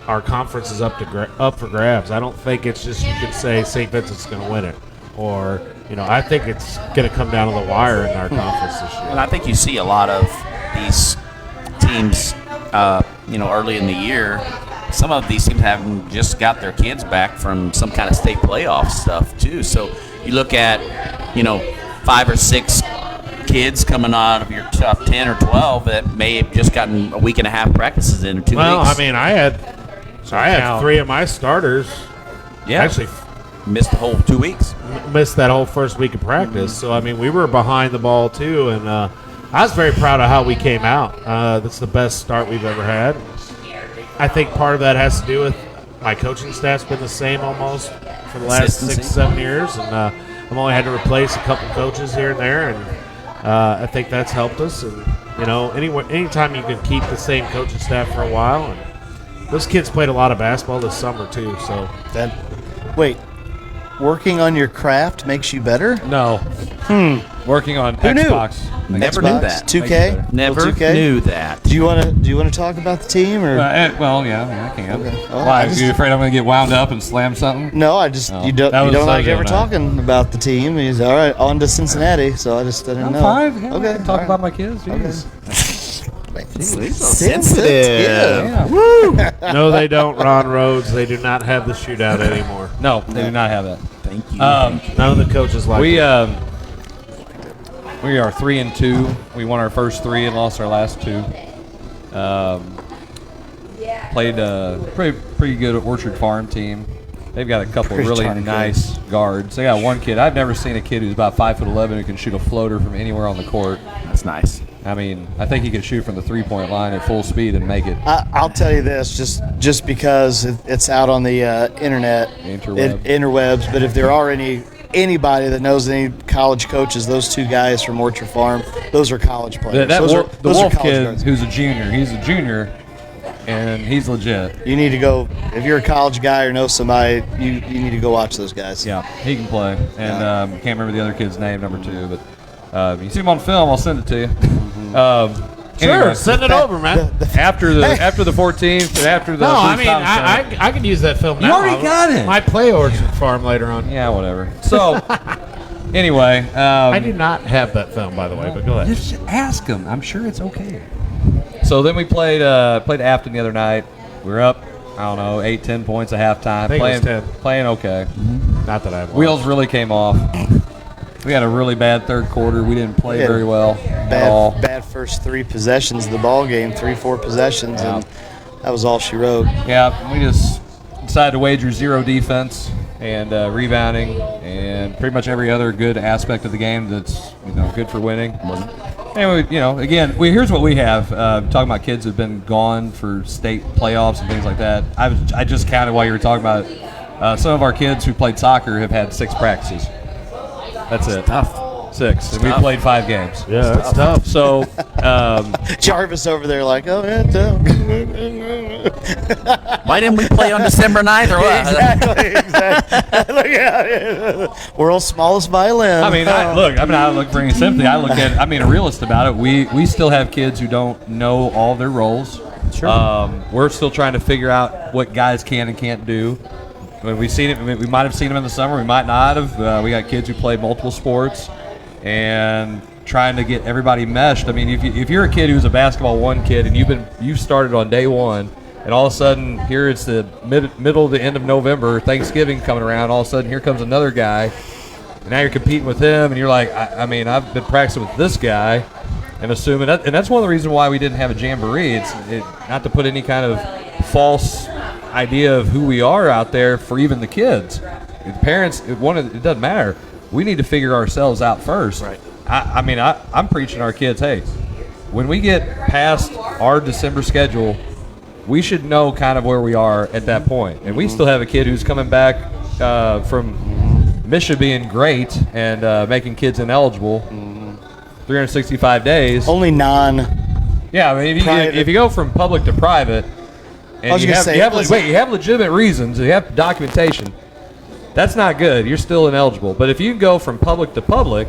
our conference is up for grabs. I don't think it's just you can say St. Vincent's going to win it, or I think it's going to come down to the wire in our conference this year. And I think you see a lot of these teams, early in the year. Some of these teams have just got their kids back from some kind of state playoff stuff too. So you look at, 5 or 6 kids coming out of your top 10 or 12 that may have just gotten a week and a half practices in or 2 Well, weeks. I mean, I had 3 of my starters actually missed the whole 2 weeks. missed that whole first week of practice. So, I mean, we were behind the ball, too. And I was very proud of how we came out. That's the best start we've ever had. I think part of that has to do with my coaching staff's been the same almost for the last Consistency. 6-7 years, and I've only had to replace a couple coaches here and there, and I think that's helped us. And anytime you can keep the same coaching staff for a while, and those kids played a lot of basketball this summer too. So Wait, working on your craft makes you better? No. Working on Who knew? Xbox. Never knew Xbox, that. 2K? Never 2K? knew that. Do you want to talk about the team or? Well, yeah, I can. Well, Why? I just- you afraid I'm going to get wound up and slam something? No, I just Oh, you don't that was like so ever good, talking about the team. He's all right on to Cincinnati, so I just didn't I'm know. fine. Yeah, Okay, I can talk all right. about my kids. Okay. Jeez. Sensitive. Yeah. no, they don't. Ron Rhodes. They do not have the shootout anymore. No, they do not have that. Thank you. None of the coaches like We it. we are 3-2. We won our first 3 and lost our last 2. Played pretty good Orchard Farm team. They've got a couple of really darn good. nice guards. They got one kid. I've never seen a kid who's about 5'11" who can shoot a floater from anywhere on the court. That's nice. I mean, I think he can shoot from the 3-point line at full speed and make it. I'll tell you this, just because it's out on the internet, interwebs. But if there are anybody that knows any college coaches, those 2 guys from Orchard Farm, those are college players. The those are Wolf college kid, guards. who's a junior, he's a junior, and he's legit. You need to go if you're a college guy or know somebody. You need to go watch those guys. Yeah, he can play. And can't remember the other kid's name, number 2, but you see him on film, I'll send it to you. Anyway, Send it over, man. after the 14th and after the No, I Blues mean, Town I could use that film You now. already got it. Might play Orchard Farm later on. yeah, whatever. So anyway, I do not have that film, by the way, but go ahead. just ask him. I'm sure it's okay. So then we played Afton the other night. We were up, I don't know, 8-10 points at halftime. I think it was 10. Playing okay. Not that I have Wheels really came off. We had a really bad third quarter. We didn't play Yeah. very well at all. Bad first 3 possessions of the ball game, 3-4 possessions, Yeah. and that was all she wrote. Yeah, we just decided to wager 0 defense and rebounding and pretty much every other good aspect of the game that's good for winning. Anyway, again, here's what we have. Talking about kids who've been gone for state playoffs and things like that. I just counted while you were talking about it. Some of our kids who played soccer have had 6 practices. That's it. Tough. 6. And we played 5 games. Yeah, that's tough. So, Jarvis over there like, oh, yeah, Why didn't we play on December 9th or what? exactly. Look at world's smallest violin. I mean, I don't look for any sympathy. I look at, a realist about it. We still have kids who don't know all their roles. Sure. We're still trying to figure out what guys can and can't do. When we seen it, we might have seen them in the summer. We might not have. We got kids who play multiple sports, and trying to get everybody meshed. I mean, if you're a kid who's a basketball 1 kid and you've started on day 1, and all of a sudden here it's the middle to end of November, Thanksgiving coming around. All of a sudden here comes another guy, and now you're competing with him, and you're like, I've been practicing with this guy, and assuming that, and that's one of the reasons why we didn't have a jamboree. It's not to put any kind of false idea of who we are out there for even the kids. The parents, it doesn't matter. We need to figure ourselves out first. Right. I'm preaching to our kids, hey, when we get past our December schedule, we should know kind of where we are at that point. And we still have a kid who's coming back from Michigan being great and making kids ineligible 365 days. only Yeah, I mean, if you go from public to private, and I was you gonna have, say, you have, listen- wait, you have legitimate reasons, you have documentation, that's not good. You're still ineligible. But if you go from public to public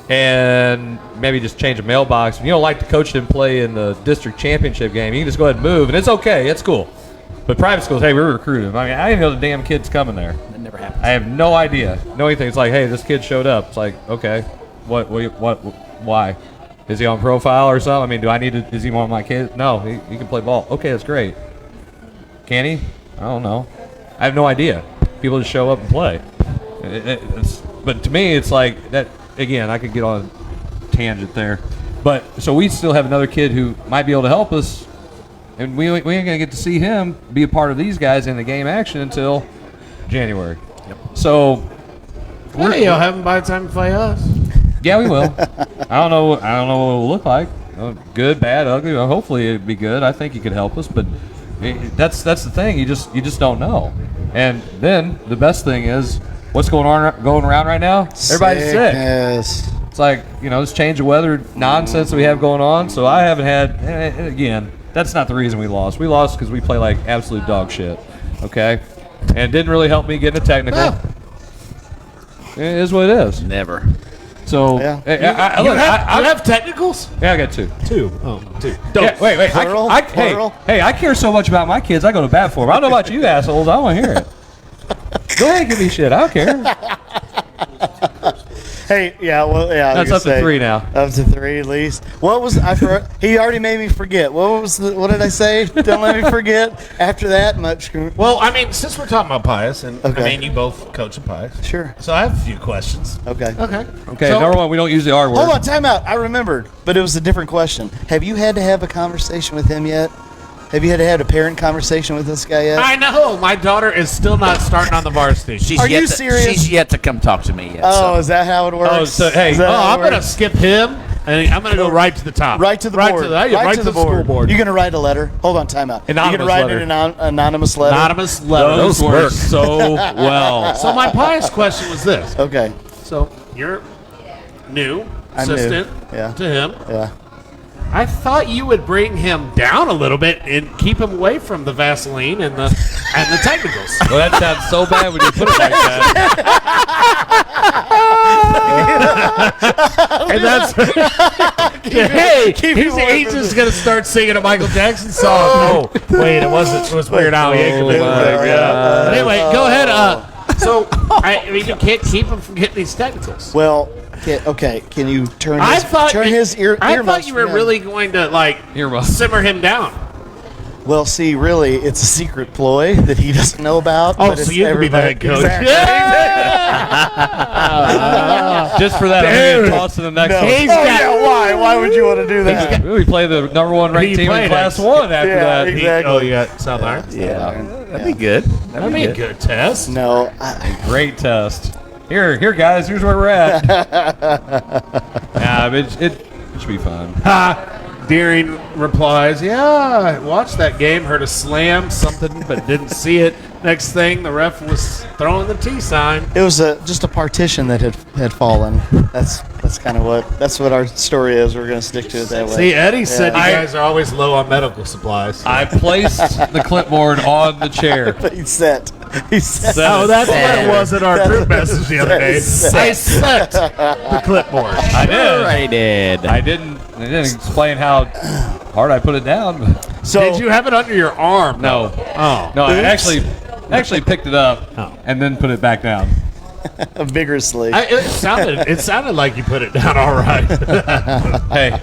and maybe just change a mailbox, and you don't like the coach didn't play in the district championship game, you can just go ahead and move, and it's okay. It's cool. But private schools, hey, we're recruiting. I mean, I didn't know the damn kid's coming there. That never happens. I have no idea. No anything. It's like, hey, this kid showed up. It's like, okay, what, why? Is he on profile or something? I mean, do I need to, is he one of my kids? No, he can play ball. Okay, that's great. Can he? I don't know. I have no idea. People just show up and play. But to me, it's like that, again, I could get on a tangent there. But, so we still have another kid who might be able to help us, and we ain't going to get to see him be a part of these guys in the game action until January. Yep. So, You'll have them by the time you play us. yeah, we will. I don't know what it'll look like. good, bad, ugly. Well, hopefully it'd be good. I think he could help us, but that's the thing. You just don't know. And then the best thing is what's going around right now. Everybody's sick. It's like this change of weather nonsense that we have going on. So I haven't had. Again, that's not the reason we lost. We lost because we play like absolute dog shit. Okay, and it didn't really help me getting a technical. Yeah. It is what it is. Never. So Yeah. I have technicals? Yeah, I got two. Two. Oh, two. Yeah, wait. Plural? Plural? Hey, I care so much about my kids. I go to bat for them. I don't know about you assholes. I want to hear it. Go ahead, give me shit. I don't care. Hey, That's up to 3 now. Up to 3 at least. What was he already made me forget? What did I say? Don't let me forget. After that, much. Well, I mean, since we're talking about Pius, and Okay. I mean, you both coach at Pius. Sure. So I have a few questions. Okay. Okay. Okay, So- number one, we don't use the R word. Hold on, time out. I remembered, but it was a different question. Have you had to have a conversation with him yet? Have you had to have a parent conversation with this guy yet? I know. My daughter is still not starting on the varsity. Are you serious? She's yet to come talk to me yet. Oh, so. is that how it works? Oh, so, hey. Is that how it I'm going to works? skip him, and I'm going to go right to the top. Right to the board. Right to the school board. You're going to write a letter? Hold on, time out. You're Anonymous going to write letter. an anonymous letter? Anonymous letter. Those work so well. So my Pius question was this. Okay. So you're new I'm new. assistant Yeah. to him. Yeah. I thought you would bring him down a little bit and keep him away from the Vaseline and the technicals. Well, that sounds so bad when you put it like that. And that's he's just gonna start singing a Michael Jackson song. Oh, wait, it wasn't. It was Weird Al Yankovic. God. Anyway, go ahead. So I mean, you can't keep him from getting these technicals. Well, okay. Can you turn I his, thought turn his ear? I earmuffs thought you were from him? really going to like Earmuffs. simmer him down. Well, see, really, it's a secret ploy that he doesn't know about. Oh, but so it's you can be the head everybody- coach. Exactly. Just for that, I'm Dude. going to toss to the next No. one. He's Oh, got- yeah, why? Why would you want to do that? We play the number one ranked He team in played Class it. 1 after Yeah, that. exactly. Oh, you got South Iron? Yeah. That'd be good. That'd be a good test. No, Great test. Here, guys. Here's where we're at. Yeah, it should be fun. Deering replies, yeah, I watched that game, heard a slam, something, but didn't see it. Next thing, the ref was throwing the T sign. it was just a partition that had fallen. That's kind of that's what our story is. We're going to stick to it that way. See, Eddie said you I- guys are always low on medical supplies. I placed the clipboard on the chair. He set. Oh, that's what it was in our group message the other day. I set the clipboard. I did. I did. I didn't explain how hard I put it down. But So Did you have it under your arm? no, Oh. no, I actually picked it up and then put it back down. vigorously. It sounded like you put it down all right. Hey,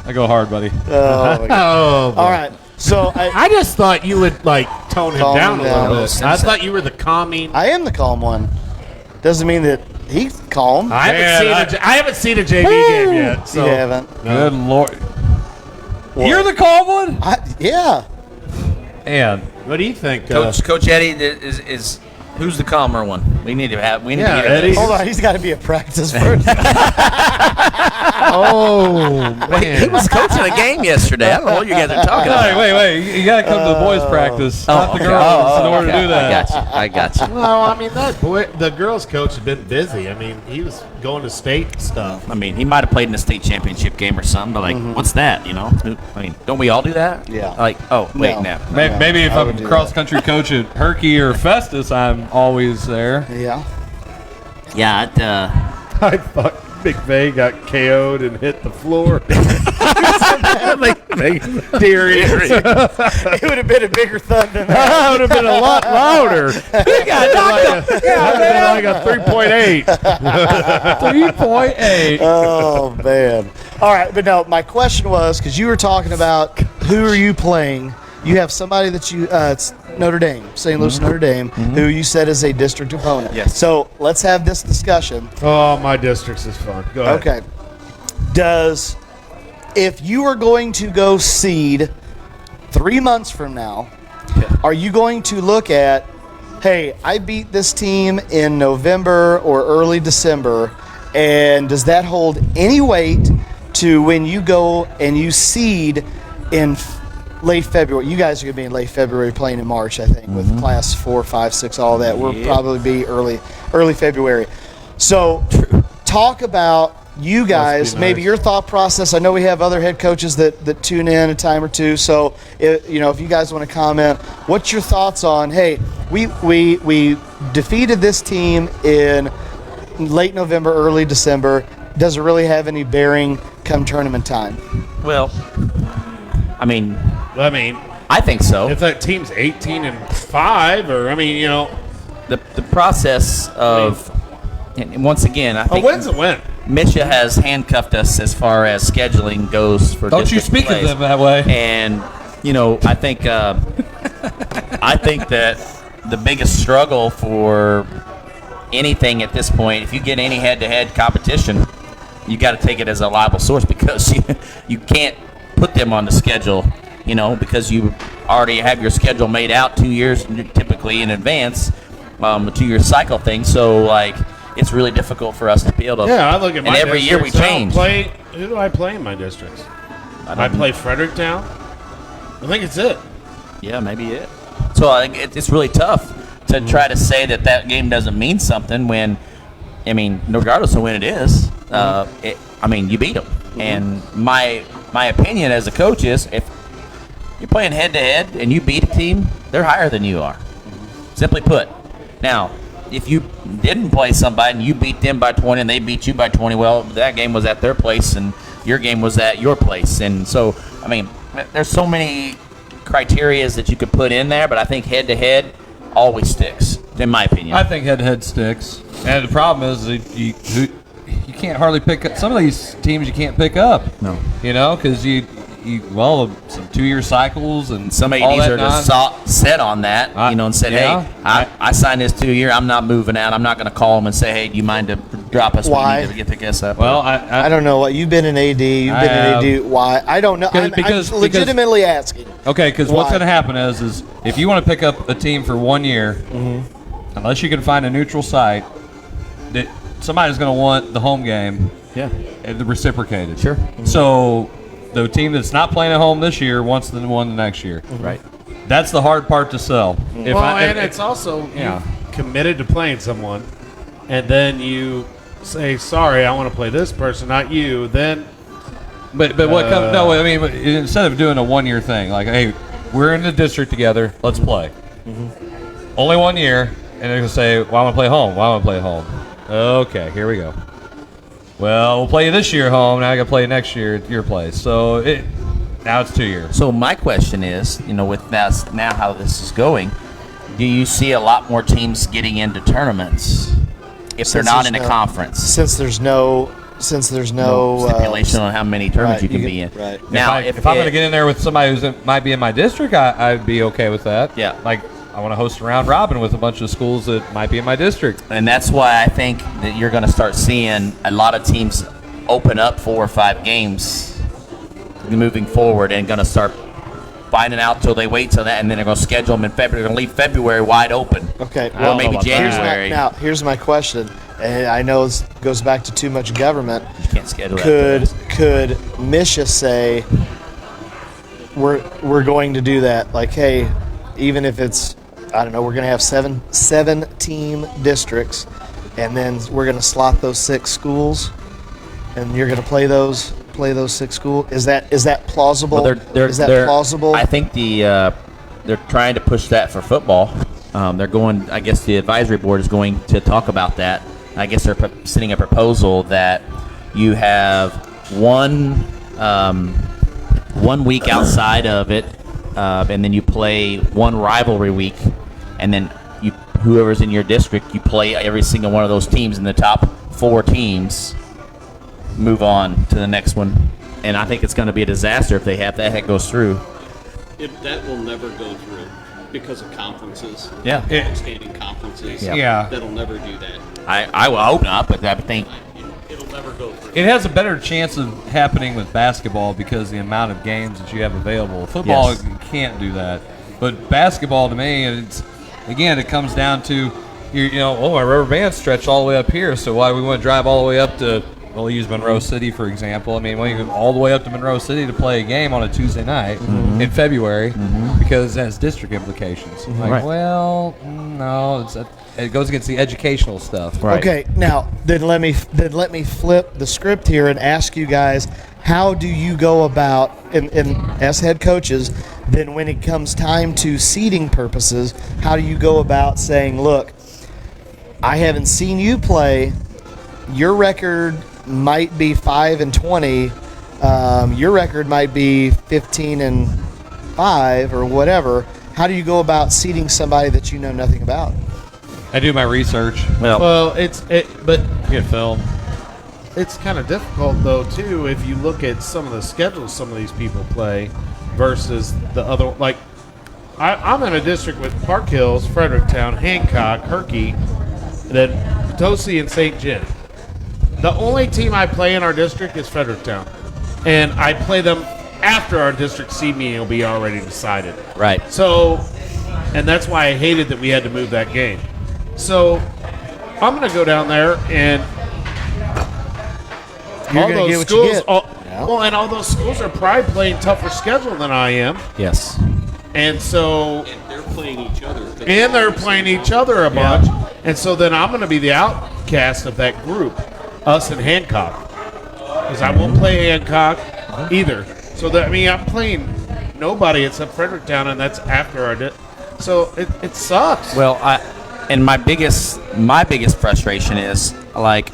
I go hard, buddy. Oh, my God. Oh, boy. All right. So I just thought you would like tone him Calm down him a little down. bit. I thought you were the calming. I am the calm one. Doesn't mean that he's calm. I haven't seen a JV game yet. So. You haven't. Good Lord. You're the calm one? Yeah. And What do you think, Coach Eddie is who's the calmer one? We need to get Eddie. Hold on. He's got to be at practice first. Oh He was coaching a game yesterday. I don't know what you guys are talking about. wait. You got to come to the boys' practice, not the girls, in order to do that. I got you. Well, I mean the girls' coach had been busy. I mean, he was going to state stuff. I mean, he might have played in a state championship game or something, but like, what's that? You know? I mean, don't we all do that? Yeah. Like, oh wait, No. no. Maybe if I I'm would do cross-country coach at Herky or Festus, I'm always there. Yeah. Yeah, I thought McVey got KO'd and hit the floor. Deary. It would have been a bigger thud than that. That would have been a lot louder. He got knocked out. That would have been like a 3.8. 3.8. Oh, man. All right. But no, my question was, because you were talking about who are you playing. You have somebody that it's Notre Dame, St. Louis Notre Dame, who you said is a district opponent. Yes. So let's have this discussion. Oh, my districts is fun. Go ahead. Okay. If you are going to go seed 3 months from now, are you going to look at, hey, I beat this team in November or early December, and does that hold any weight to when you go and you seed in late February. You guys are going to be in late February playing in March, I think, with class 4, 5, 6, all that. We'll probably be early February. So talk about you guys, maybe your thought process. I know we have other head coaches that tune in a time or two. So, if you guys want to comment, what's your thoughts on, hey, we defeated this team in late November, early December. Does it really have any bearing come tournament time? Well, I mean, I think so. If that team's 18-5, or the process of, and once again, I think a win's a win. Misha has handcuffed us as far as scheduling goes for Don't you district speak plays. of them that way. And I think I think that the biggest struggle for anything at this point, if you get any head-to-head competition, you got to take it as a reliable source, because you can't put them on the schedule, because you already have your schedule made out 2 years typically in advance, a 2-year cycle thing. So it's really difficult for us to be able to. Yeah, I look at my and every year we change. Who do I play in my districts? I play Fredericktown. I think it's it. Yeah, maybe it. So I think it's really tough to try to say that game doesn't mean something when, regardless of when it is, you beat them. And my opinion as a coach is, if you're playing head to head and you beat a team, they're higher than you are. Simply put. Now, if you didn't play somebody and you beat them by 20 and they beat you by 20, well, that game was at their place and your game was at your place. And so, there's so many criterias that you could put in there, but I think head-to-head always sticks, in my opinion. I think head-to-head sticks. And the problem is that you can't hardly pick up. Some of these teams you can't pick up. No. Because some 2-year cycles and some all ADs that are just set on that, and said, yeah. hey, I signed this 2 year. I'm not moving out. I'm not going to call them and say, hey, do you mind to drop us? Why? We need to get the guests up. Well, I don't know what you've been in AD. You've been in AD. Why? I don't know. I'm legitimately asking. Okay, because what's going to happen is if you want to pick up a team for 1 year, unless you can find a neutral site, somebody's going to want the home game. Yeah. And reciprocated. Sure. So the team that's not playing at home this year wants the one the next year. Right. That's the hard part to sell. It's also you've committed to playing someone, and then you say, sorry, I want to play this person, not you. Then, but what comes? No, instead of doing a 1 year thing, like, hey, we're in the district together, let's play. Only 1 year, and they're gonna say, well, I want to play home. Well, I want to play home. Okay, here we go. Well, we'll play you this year home. Now I got to play next year at your place. So now it's 2 years. So my question is, with now how this is going, do you see a lot more teams getting into tournaments if they're not in a conference? Since there's no stipulation on how many tournaments you can be in. Right. Now, if I'm going to get in there with somebody who might be in my district, I'd be okay with that. Yeah. Like, I want to host a round robin with a bunch of schools that might be in my district. And that's why I think that you're going to start seeing a lot of teams open up 4 or 5 games moving forward, and going to start finding out till they wait till that, and then they're going to schedule them in February. They're going to leave February wide open. Okay. Or maybe January. Here's my question. And I know this goes back to too much government. You can't schedule that. Could MSHSAA say we're going to do that? Like, hey, even if it's, I don't know, we're going to have seven team districts, and then we're going to slot those 6 schools, and you're going to play those 6 schools. Is that plausible? Well, is that plausible? I think they're trying to push that for football. They're going. I guess the advisory board is going to talk about that. I guess they're sending a proposal that you have one week outside of it. And then you play one rivalry week, and then whoever's in your district, you play every single one of those teams, and the top 4 teams move on to the next one. And I think it's going to be a disaster if that goes through. That will never go through because of conferences. Yeah. Standing conferences. Yeah. That'll never do that. I will hope not, but I think It'll never go through. It has a better chance of happening with basketball because of the amount of games that you have available. Football, Yes. you can't do that. But basketball, to me, it comes down to, my rubber band's stretched all the way up here, so why do we want to drive all the way up to we'll use Monroe City, for example. I mean, we go all the way up to Monroe City to play a game on a Tuesday night in February because it has district implications. Like, Right. well, no, it goes against the educational stuff. Right. Okay, now then let me flip the script here and ask you guys, how do you go about, as head coaches, then when it comes time to seeding purposes, how do you go about saying, look, I haven't seen you play. Your record might be 5-20. Your record might be 15-5 or whatever. How do you go about seeding somebody that you know nothing about? I do my research. Well, but Get film. it's kind of difficult though too if you look at some of the schedules some of these people play versus the other. Like, I'm in a district with Park Hills, Fredericktown, Hancock, Herky, then Potosi, and St. John. The only team I play in our district is Fredericktown, and I play them after our district seed meeting will be already decided. Right. So, and that's why I hated that we had to move that game. So, I'm going to go down there and You're all gonna those get what you schools. get. Well, and all those schools are probably playing tougher schedule than I am, Yes. and so And they're playing each other. and they're playing each other a bunch, and so then I'm going to be the outcast of that group, us and Hancock, because I won't play Hancock either. So that, I mean, I'm playing nobody except Fredericktown, and that's after our so it sucks. Well, my biggest frustration is, like,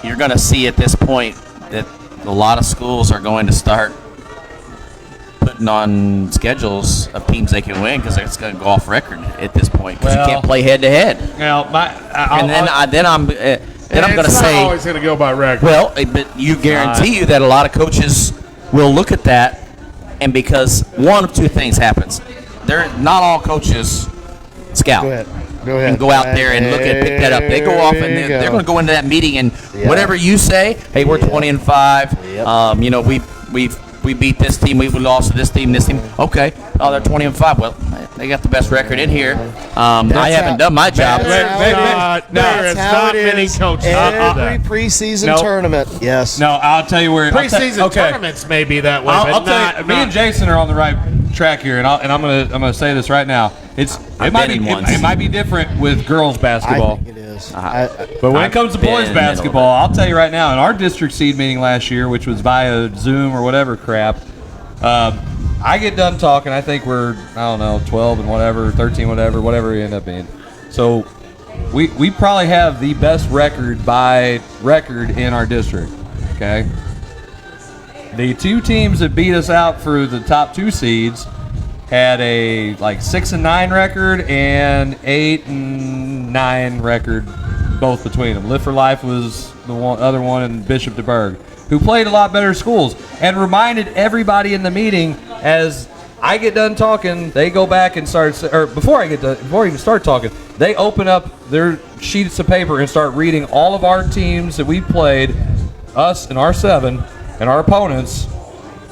you're going to see at this point that a lot of schools are going to start putting on schedules of teams they can win because it's going to go off record at this point because Well, you can't play head to head. Now, Then I'm going to it's not say, always going to go by record. well, but you guarantee you that a lot of coaches will look at that, and because one of two things happens, they're not all coaches scout. Go ahead. And go out there and pick that up. They go off and they're going to go into that meeting and whatever you say, hey, we're 20-5. You know, we beat this team, we lost to this team. Okay, oh, they're 20-5. Well, they got the best record in here. I haven't done my job. There's not many coaches. Every preseason Nope. tournament. Yes. No, I'll tell you where. Preseason tournaments may be that way, I'll but tell you, me and Jason are on the right track here, and I'm gonna say this right now. It might be different with girls I basketball. think it is. But when it comes to I've been boys in the middle of basketball, I'll tell you right now, in our district seed meeting last year, which was via Zoom or whatever crap, I get done talking. I think we're, 12 and whatever, 13 whatever we end up being. So we probably have the best record by record in our district. Okay. The two teams that beat us out for the top two seeds had a 6-9 record and 8-9 record, both between them. Live for Life was the other one, and Bishop DeBerg, who played a lot better schools, and reminded everybody in the meeting as I get done talking, they go back and before I even start talking, they open up their sheets of paper and start reading all of our teams that we played, us and our 7, and our opponents,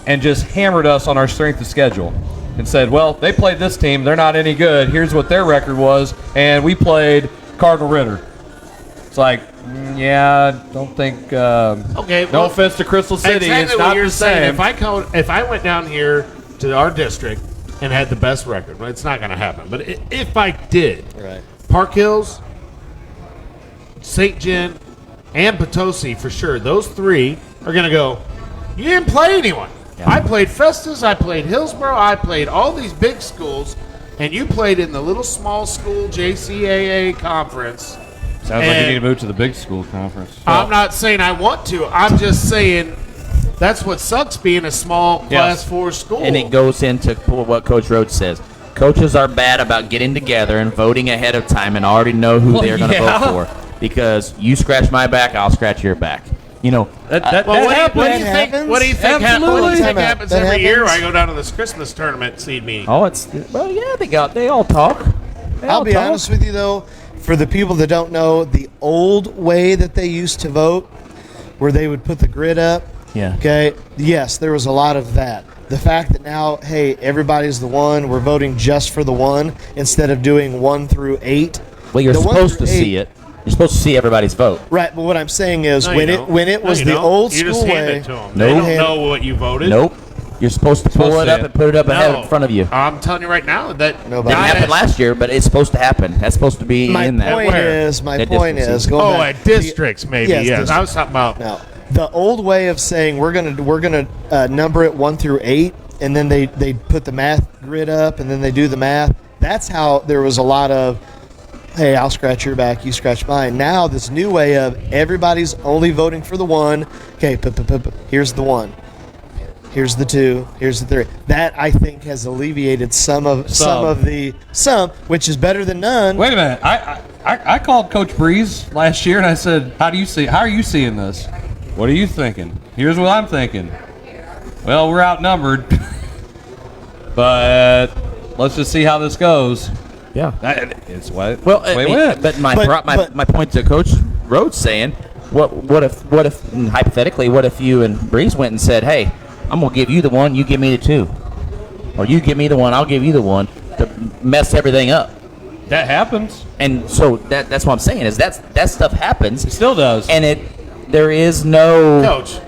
and just hammered us on our strength of schedule. And said, well, they played this team. They're not any good. Here's what their record was. And we played Cardinal Ritter. It's like, don't think. Okay. No offense to Crystal City. Exactly it's what not you're the saying. same. If I went down here to our district and had the best record, well, it's not going to happen. But if I did, Right. Park Hills, St. John, and Potosi for sure, those three are going to go, you didn't play anyone. I played Festus, I played Hillsborough, I played all these big schools, and you played in the little small school JCAA conference. Sounds like you need to move to the big school conference. I'm not saying I want to. I'm just saying that's what sucks being a small Class 4 school. And it goes into what Coach Rhodes says. Coaches are bad about getting together and voting ahead of time and already know who they're going to vote for. Because you scratch my back, I'll scratch your back. You know, What do you think happens every year? I go down to this Christmas tournament seed meeting. They all talk. I'll be honest with you, though, for the people that don't know, the old way that they used to vote, where they would put the grid up, okay, yes, there was a lot of that. The fact that now, hey, everybody's the one, we're voting just for the one instead of doing 1 through 8. Well, you're supposed to see it. You're supposed to see everybody's vote. Right, but what I'm saying is No, when you it don't. when it No, was you the don't. old you school just hand way. it to them. No. They don't Hand- know what you voted. Nope. You're supposed to pull Supposed it to. up and put it up ahead in front of you. I'm telling you right now that Nobody- Didn't Not happen last year, but it's supposed to happen. That's supposed to be My in that. point Where? is, my At point districts. is going Oh, back. at districts, maybe. Yes, Yes, I districts. was talking about. No, the old way of saying we're gonna number it 1 through 8, and then they put the math grid up, and then they do the math. That's how there was a lot of, hey, I'll scratch your back, you scratch mine. Now this new way of everybody's only voting for the 1. Okay, here's the 1. Here's the 2. Here's the 3. That I think has alleviated some, which is better than none. Wait a minute. I called Coach Breeze last year and I said, how are you seeing this? What are you thinking? Here's what I'm thinking. Well, we're outnumbered, but let's just see how this goes. Yeah. It's what. Well, way it went. but my But- my point to Coach Rhodes saying, what if hypothetically, what if you and Breeze went and said, hey, I'm gonna give you the 1, you give me the 2, or you give me the 1, I'll give you the 1, to mess everything up. That happens. And so that's what I'm saying is that stuff happens. It still does. And there is no Coach,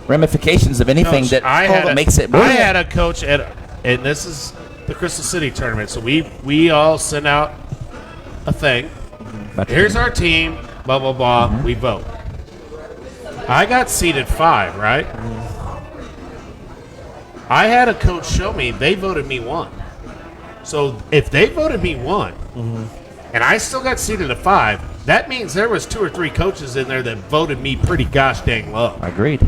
ramifications of anything Coach, that makes it. I had a coach and this is the Crystal City tournament. So we all send out a thing. Here's our team. Blah blah blah. We vote. I got seated 5, right? I had a coach show me they voted me 1. So if they voted me 1, and I still got seated at 5, that means there was 2 or 3 coaches in there that voted me pretty gosh dang low. Agreed.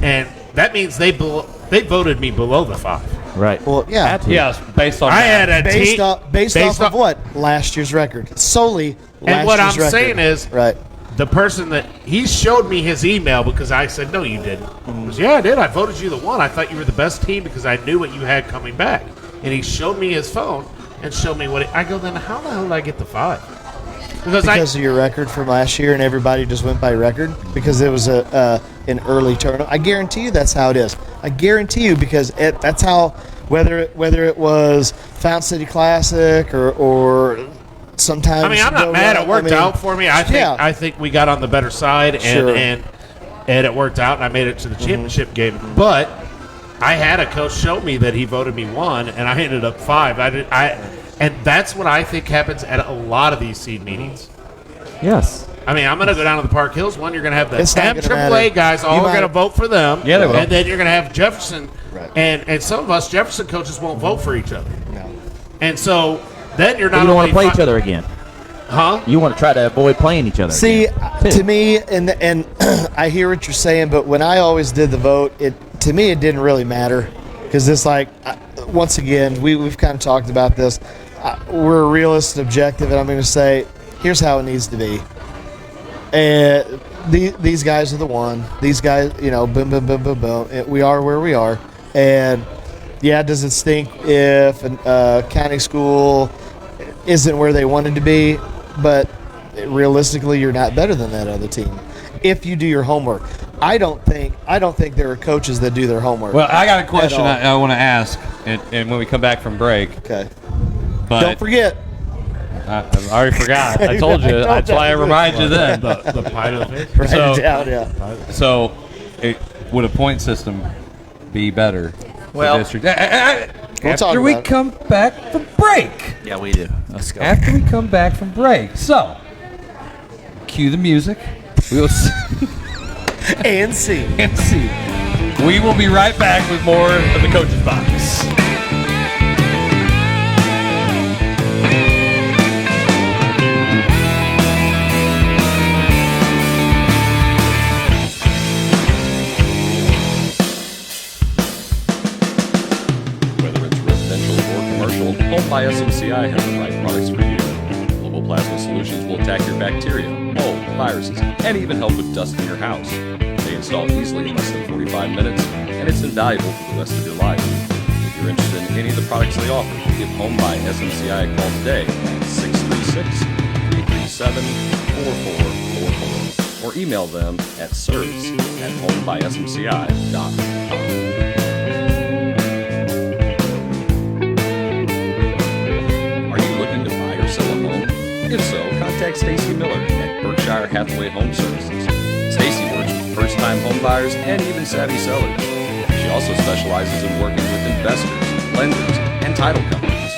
And that means they voted me below the 5. Right. Well, yeah. Yes, based on I that. had a Based team off of what? Last year's record. Solely last And what year's I'm record. saying is, right. the person that he showed me his email because I said, no, you didn't. He goes, yeah, I did. I voted you the 1. I thought you were the best team because I knew what you had coming back. And he showed me his phone and showed me I go, then how the hell did I get the 5? Because of your record from last year, and everybody just went by record because it was an early tournament. I guarantee you that's how it is. I guarantee you because that's how whether it was Fountain City Classic or sometimes. I mean, I'm not mad. It worked out for me. I think we got on the better side, and it worked out, and I made it to the championship game. But I had a coach show me that he voted me 1, and I ended up 5. And that's what I think happens at a lot of these seed meetings. Yes. I mean, I'm going to go down to the Park Hills one. You're going to have the It's not gonna MSHSAA matter. guys all going to vote for them. Yeah, they will. And then you're going to have Jefferson. Right. And some of us Jefferson coaches won't vote for each other. No. And so then you're not You don't want only to play each other again. Huh? You want to try to avoid playing each other. See, again, to me, and I hear what you're saying, but when I always did the vote, to me it didn't really matter because it's like, once again, we've kind of talked about this. We're a realist and objective, and I'm going to say, here's how it needs to be. And these guys are the 1. These guys, boom, boom, boom, boom, boom. We are where we are. And, yeah, does it stink if a county school isn't where they wanted to be? But realistically, you're not better than that other team if you do your homework. I don't think there are coaches that do their homework. Well, I got a question At I want to ask, and when we come back from break. Okay. But Don't forget. I already forgot. I told you. That's why I remind you then. The pie to the face? Write So- it down, yeah. So, would a point system be better? for Well, district? We'll talk After we about it. come back from break. Yeah, we do. Let's go. After we come back from break. So, cue the music. We will And see. and see. We will be right back with more of the Coach's Box. Whether it's residential or commercial, Home by SMCI has the right products for you. Global Plasma Solutions will attack your bacteria, mold, viruses, and even help with dust in your house. They install easily in less than 45 minutes, and it's invaluable for the rest of your life. If you're interested in any of the products they offer, give Home by SMCI a call today at 636-337-4444 or email them at service@homebysmci.com. Are you looking to buy or sell a home? If so, contact Stacy Miller at Berkshire Hathaway Home Services. Stacy works with first-time home buyers and even savvy sellers. She also specializes in working with investors, lenders, and title companies.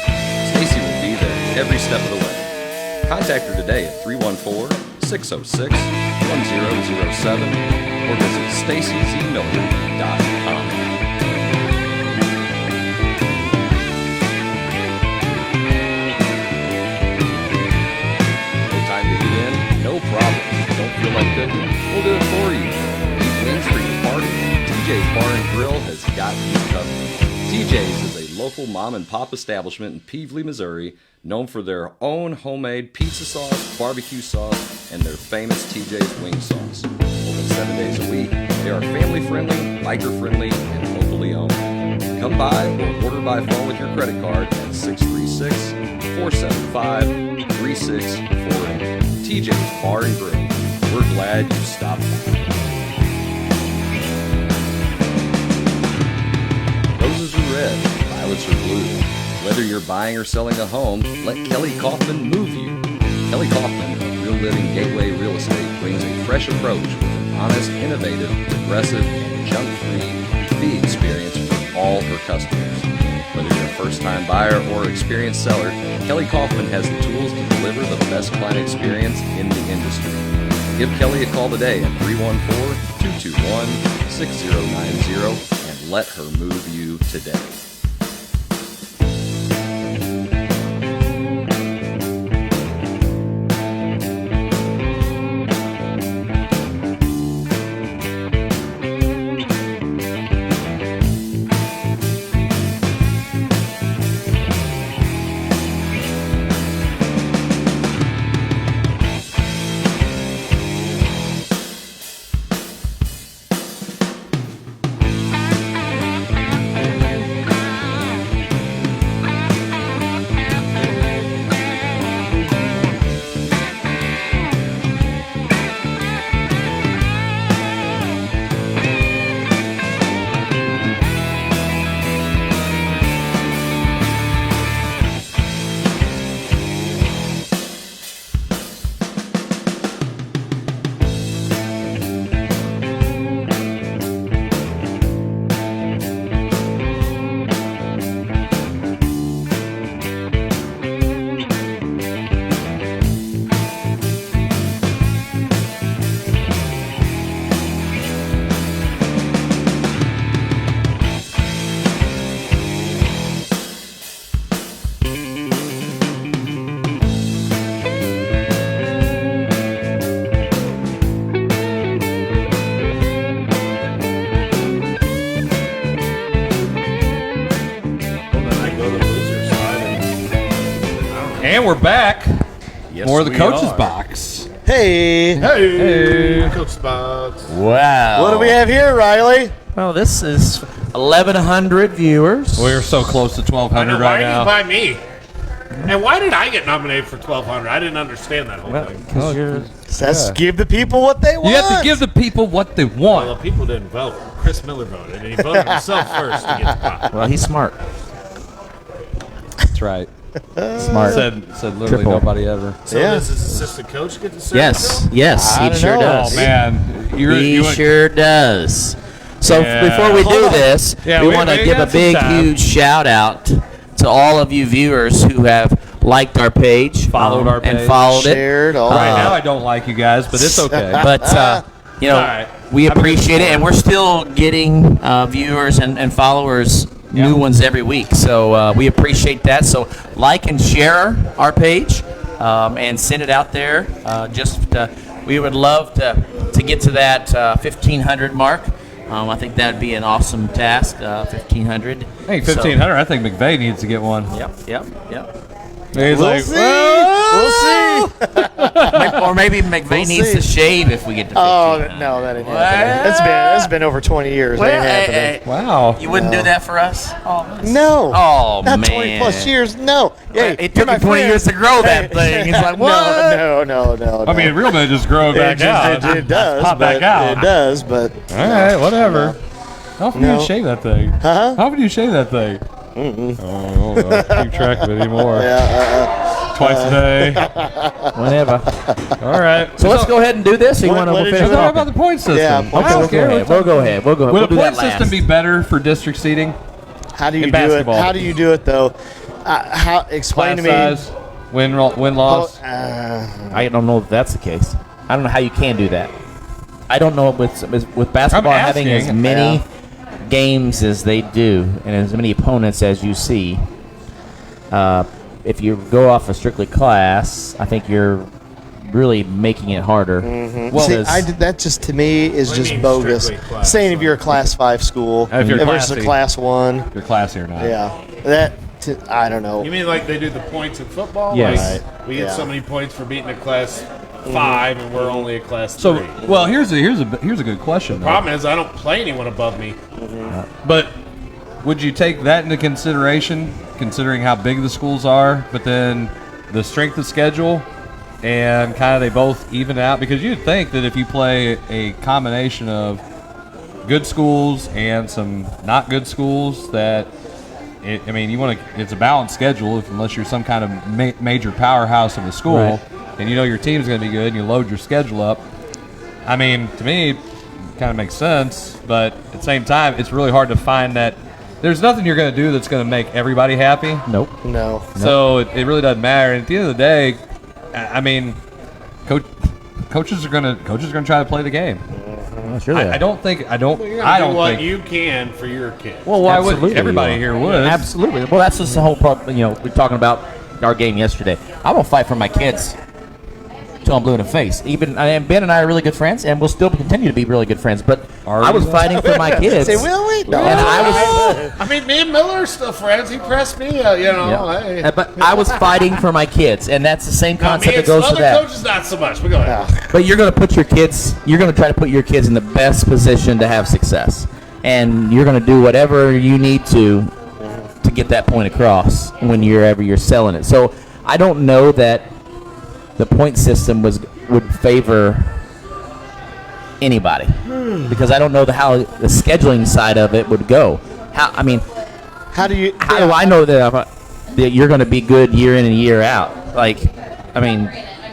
Stacy will be there every step of the way. Contact her today at 314-606-1007 or visit stacyzmiller.com. No time to eat in? No problem. Don't feel like cooking? We'll do it for you. Eat wings for your party? TJ's Bar and Grill has got you covered. TJ's is a local mom and pop establishment in Peevely, Missouri, known for their own homemade pizza sauce, barbecue sauce, and their famous TJ's wing sauce. Open 7 days a week, they are family friendly, biker friendly, and locally owned. Come by or order by phone with your credit card at 636-475-3648. TJ's Bar and Grill. We're glad you stopped by. Roses are red, violets are blue. Whether you're buying or selling a home, let Kelly Kaufman move you. Kelly Kaufman of Real Living Gateway Real Estate brings a fresh approach with an honest, innovative, progressive, and junk-free fee experience for all her customers. Whether you're a first-time buyer or experienced seller, Kelly Kaufman has the tools to deliver the best client experience in the industry. Give Kelly a call today at 314-221-6090 and let her move you today. And we're back Yes, for the we coach's are. box. Hey. Hey. Coach Spots. Wow. What do we have here, Riley? Well, this is 1,100 viewers. We're so close to 1,200 Why right did you now. buy me? And why did I get nominated for 1,200? I didn't understand that whole thing. Let's give the people what they want. You have to give the people what they Well, want. the people didn't vote. Chris Miller voted, and he voted himself first to get the pot. Well, he's smart. That's right. Smart. Said literally Triple. nobody ever. So Yeah. does his assistant coach get to serve? Yes, too? yes, I he don't sure know. does. Oh man, He sure does. So Yeah. before we do Hold on. this, Yeah, we we- want to we give a got some big, time. huge shout out to all of you viewers who have liked our page, Followed our page. and followed it. Shared all Right now I don't like you guys, but it's okay. But you know, All right. we appreciate it, and we're still getting viewers and followers, new ones every week. So we appreciate that. So like and share our page, and send it out there. We would love to get to that 1,500 mark. I think that would be an awesome task. 1,500. Hey, 1,500. I think McVey needs to get one. Yep. He's We'll like, see. "Whoa." We'll see. Or maybe McVey needs see. to shave if we get to 1,500. Oh no, that ain't happening. It's been over 20 years. That ain't happening. Wow. You wouldn't do that for us? Oh, No. Oh, Not man. 20 plus years. No. Hey, It you're took me my 20 friend. years to grow that thing. It's like, what? No. I mean, real men just grow back out. It does. Pop back but out. It does, but All right, whatever. How often do No. you shave that thing? Huh? How often do you shave that thing? Oh, I don't keep track of it anymore. Twice a day. Whenever. All right. So let's go ahead and do this. Or you What- want what to did finish you it Let's talk off? about the point system. Yeah, Okay, point we'll system. go ahead. We'll go ahead. We'll Would do a point that system last. be better for district seating? How do you In do it? basketball. How do you do it though? How explain Class to me? size, win loss. I don't know if that's the case. I don't know how you can do that. I don't know with basketball I'm having as asking. many games as they do and as many opponents as you see. If you go off a strictly class, I think you're really making it harder. Well, see, Because- that just to me is What do you just mean bogus. strictly class? Saying if you're a class 5 school If you're versus a classy. class 1, You're classy or not? yeah, I don't know. You mean like they do the points in football? Yes. Like we get Yeah. so many points for beating a class 5, and we're only a class 3. So, well, here's a good question. Though. Problem is, I don't play anyone above me. But would you take that into consideration, considering how big the schools are, but then the strength of schedule, and kind of they both even out? Because you'd think that if you play a combination of good schools and some not good schools, that it's a balanced schedule, unless you're some kind of major powerhouse of a school, Right. and you know your team's going to be good, and you load your schedule up. I mean, to me, it kind of makes sense, but at the same time, it's really hard to find that. There's nothing you're going to do that's going to make everybody happy. Nope. No. So it really doesn't matter. And at the end of the day, I mean, coaches are going to try to play the game. Sure they are. I don't think. You're gonna do what you can for your kid. Well, why would Absolutely everybody you here are. would? Absolutely. Well, that's just the whole problem. You know, we're talking about our game yesterday. I'm gonna fight for my kids till I'm blue in the face. And Ben and I are really good friends, and we'll still continue to be really good friends. But I was fighting for my kids. Say, will we? No. And I I mean, me and Miller are still friends. He pressed me, you know. Hey. but I was fighting for my kids, and that's the same Now, me concept that and goes some to other that. coaches, not so much. But go ahead. But you're going to put your kids. You're going to try to put your kids in the best position to have success, and you're going to do whatever you need to get that point across whenever you're selling it. So I don't know that the point system would favor anybody because I don't know how the scheduling side of it would go. How How do you? do I know that you're going to be good year in and year out? Like, I mean,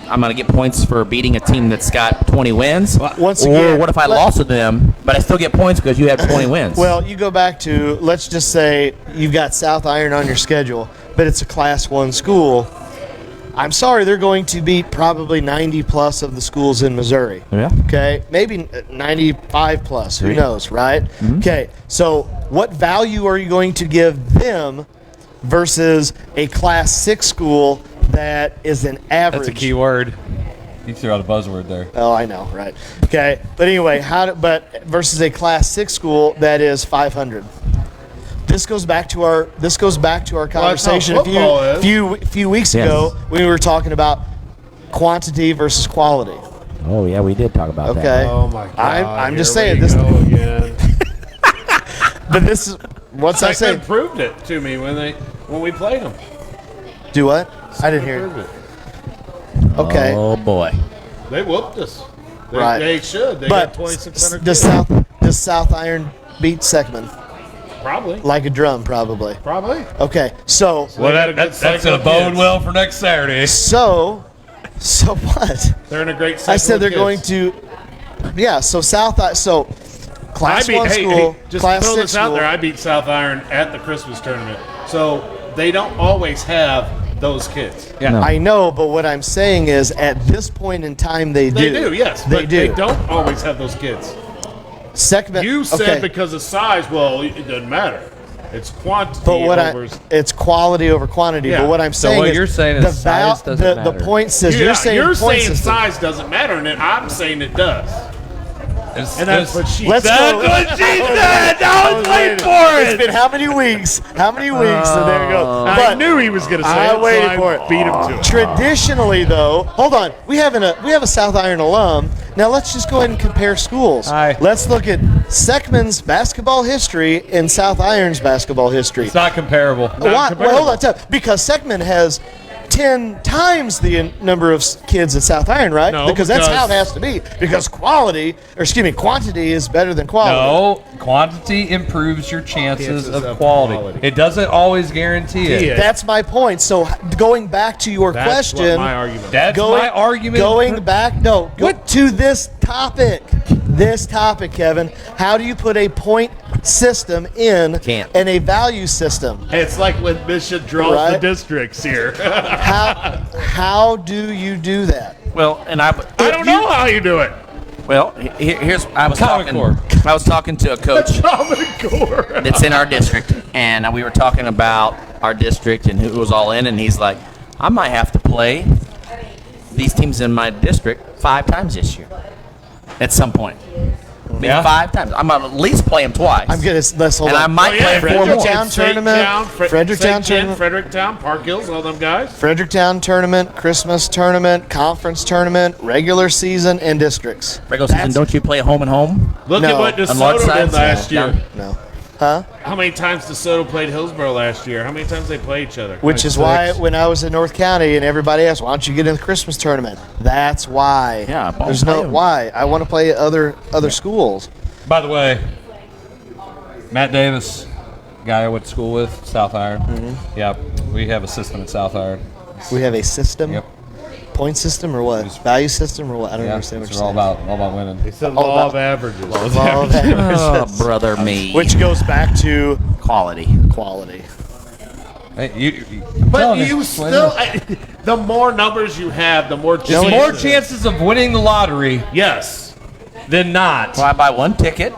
I'm going to get points for beating a team that's got 20 wins. Once or again, what if I lost to them, but I still get points because you have 20 wins? Well, you go back to, let's just say you've got South Iron on your schedule, but it's a Class 1 school. I'm sorry, they're going to beat probably 90 plus of the schools in Missouri. Yeah. Okay, maybe 95 plus. Who knows, right? Mm-hmm. Okay, so what value are you going to give them versus a Class 6 school that is an average? That's a key word. You threw out a buzzword there. Oh, I know, right? Okay, but anyway, but versus a Class 6 school that is 500. This goes back to our conversation that's how football few weeks Yes. ago when we were talking about quantity versus quality. Oh, yeah, we did talk about Okay, that. Oh my God! I'm just here saying we this. go again. But this is what's I Second say? proved it to me when we played them. Do what? I didn't hear. Proved it. Okay, Oh, boy. They whooped us. They, Right. They should. They but got 2,600 does South Iron beat Seckman Probably. like a drum? Probably. Probably. Okay, so Well, They got a good that's cycle a of bode kids. well for next Saturday. so what? They're in a great cycle I said of they're kids. going to. Yeah, so Class 1 school, just Class throw 6 this out school. there. I beat South Iron at the Christmas tournament. So they don't always have those kids. Yeah. No. I know, but what I'm saying is at this point in time they do. They do, yes. They but do. They don't always have those kids. Seckman, You said okay, because of size, well, it doesn't matter. It's quantity but what over... it's quality over quantity. Yeah. But what I'm So saying what is you're saying is the size doesn't the matter. point says Yeah, you're saying point system. size doesn't matter, and then I'm saying it does. And that's what she Let's said. go. what she said. I was waiting for It's been how many weeks? How many weeks? So there you go. I But knew he was going to say I it, waited so for I it. beat him to it. Traditionally, though, hold on. We have a South Iron alum. Now let's just go ahead and compare schools. Hi. Let's look at Seckman's basketball history and South Iron's basketball history. It's not comparable. Why? Well, hold on. Because Seckman has 10 times the number of kids at South Iron, right? No, because that's how it because- has to be. Because quantity is better than quality. No, quantity improves your chances Chances of of quality. quality. It doesn't always guarantee it. Yeah. That's my point. So going back to your That's question, what my argument. That's my argument. Going back, go to this topic. This topic, Kevin. How do you put a point system in Can't. and a value system? It's like when Mission draws the Right. districts here. How do you do that? Well, and I don't know how you do it. well, here's I was Common Core. talking to a coach Common Core. that's in our district, and we were talking about our district and who was all in, and he's like, I might have to play these teams in my district 5 times this year at some point. Maybe Yeah. 5 times. I'm gonna at least play them twice. I'm gonna let's hold And on. I might play 4 more. Fredericktown tournament, Fredericktown tournament, Fredericktown, Park Hills, all them guys. Fredericktown tournament, Christmas tournament, conference tournament, regular season, and districts. Regular season, don't you play home and home? Look No. at what On large DeSoto did sides? last Yeah. year. No, huh? How many times DeSoto played Hillsborough last year? How many times they play each other? Which is why when I was in North County and everybody asked, "Why don't you get in the Christmas tournament?" That's why. Yeah, I'll there's play no 'em. why. I want to play other schools. By the way, Matt Davis, guy I went to school with, South Iron. Mm-hmm. Yeah, we have a system at South Iron. We have a system, Yep. point system, or what? Value system, or what? I don't Yeah, understand what it's you're all saying. about winning. It's the All law about- of averages. Law of averages. Oh, brother me. Which goes back to quality. quality. Hey, But telling you still, the more numbers you have, the more there's more chances of winning the lottery Yes. than not. Well, I buy 1 ticket.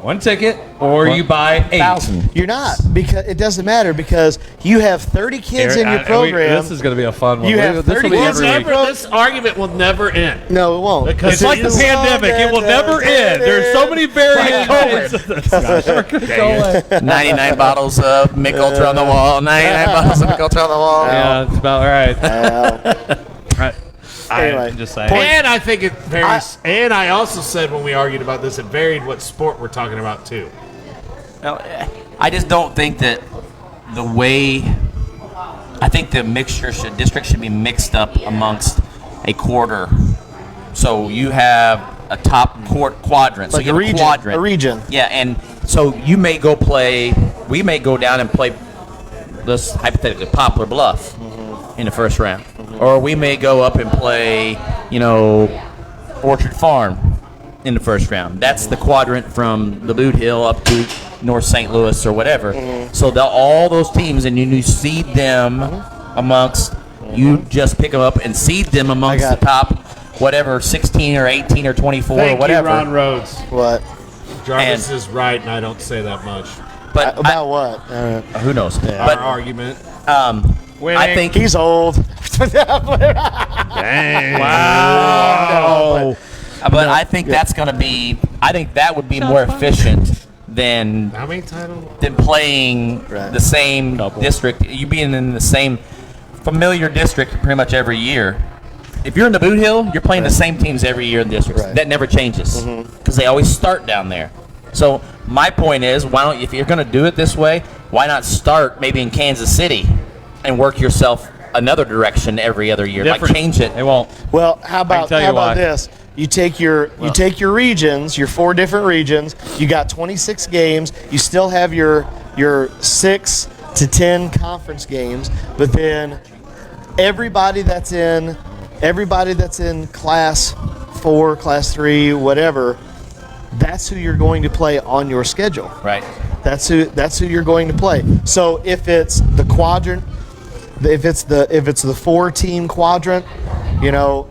1 ticket, or you buy 8. 1,000. You're not, because it doesn't matter, because you have 30 kids in your program. This is going to be a fun one. You have This will 30 be kids every in week. your This argument will never end. No, it won't. Because It's like the pandemic. It will never end. There's so many variants. Go 99 bottles of Mick Ultra on the wall. 99 bottles of Mick Ultra on the wall. Yeah, it's about right. Right. Anyway, I'm just saying. And I think it varies. And I also said when we argued about this, it varied what sport we're talking about too. Well, I just don't think that the way. I think the district should be mixed up amongst a quarter. So you have a top quadrant. So Like you a have region, quadrant. a region. Yeah, and so you may go play. We may go down and play. This hypothetically Poplar Bluff in the first round, or we may go up and play. Orchard Farm in the first round. That's the quadrant from the Boot Hill up to North St. Louis or whatever. So all those teams, and you seed them amongst. You just pick them up and seed them amongst I the got top, whatever, 16 or 18 or 24 Thank or whatever. you, Ron Rhodes. What? Jarvis is right, and I don't say that much. But About what? who knows? Our But argument. I think He's old. Wow. But I think that's going to be. I think that would be more efficient than How many titles? playing Right. the same district. You being in the same familiar district pretty much every year. If you're in the Boot Hill, you're playing the same teams every year in districts. Right. That never changes because they always start down there. So my point is, why don't if you're going to do it this way, why not start maybe in Kansas City and work yourself another direction every other year? Like Different. change it. They won't. Well, how about tell you why. this? You take your regions, your 4 different regions. You got 26 games. You still have your 6 to 10 conference games, but then everybody that's in class 4, class 3, whatever, that's who you're going to play on your schedule. Right. That's who you're going to play. So if it's the quadrant, if it's the 4-team quadrant,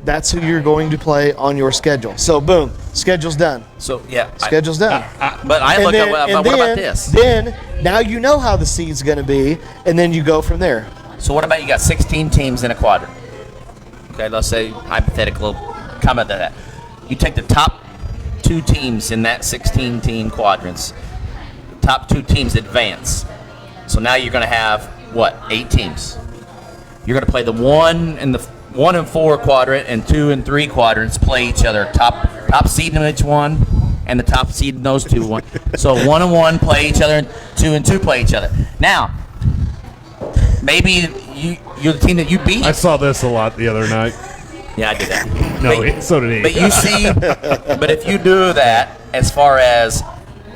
that's who you're going to play on your schedule. So boom, schedule's done. So yeah. Schedule's done. But I look at what about this? Then now you know how the seed's going to be, and then you go from there. So what about you got 16 teams in a quadrant? Okay, let's say hypothetical comment to that. You take the top 2 teams in that 16-team quadrants. The top 2 teams advance. So now you're going to have what? 8 teams. You're going to play the 1 and 4 quadrant and 2 and 3 quadrants play each other. Top seed in each one, and the top seed in those 2 one. So 1 and 1 play each other, and 2 and 2 play each other. Now, maybe you're the team that you beat. I saw this a lot the other night. Yeah, I did that. No, so did he. But you see, but if you do that, as far as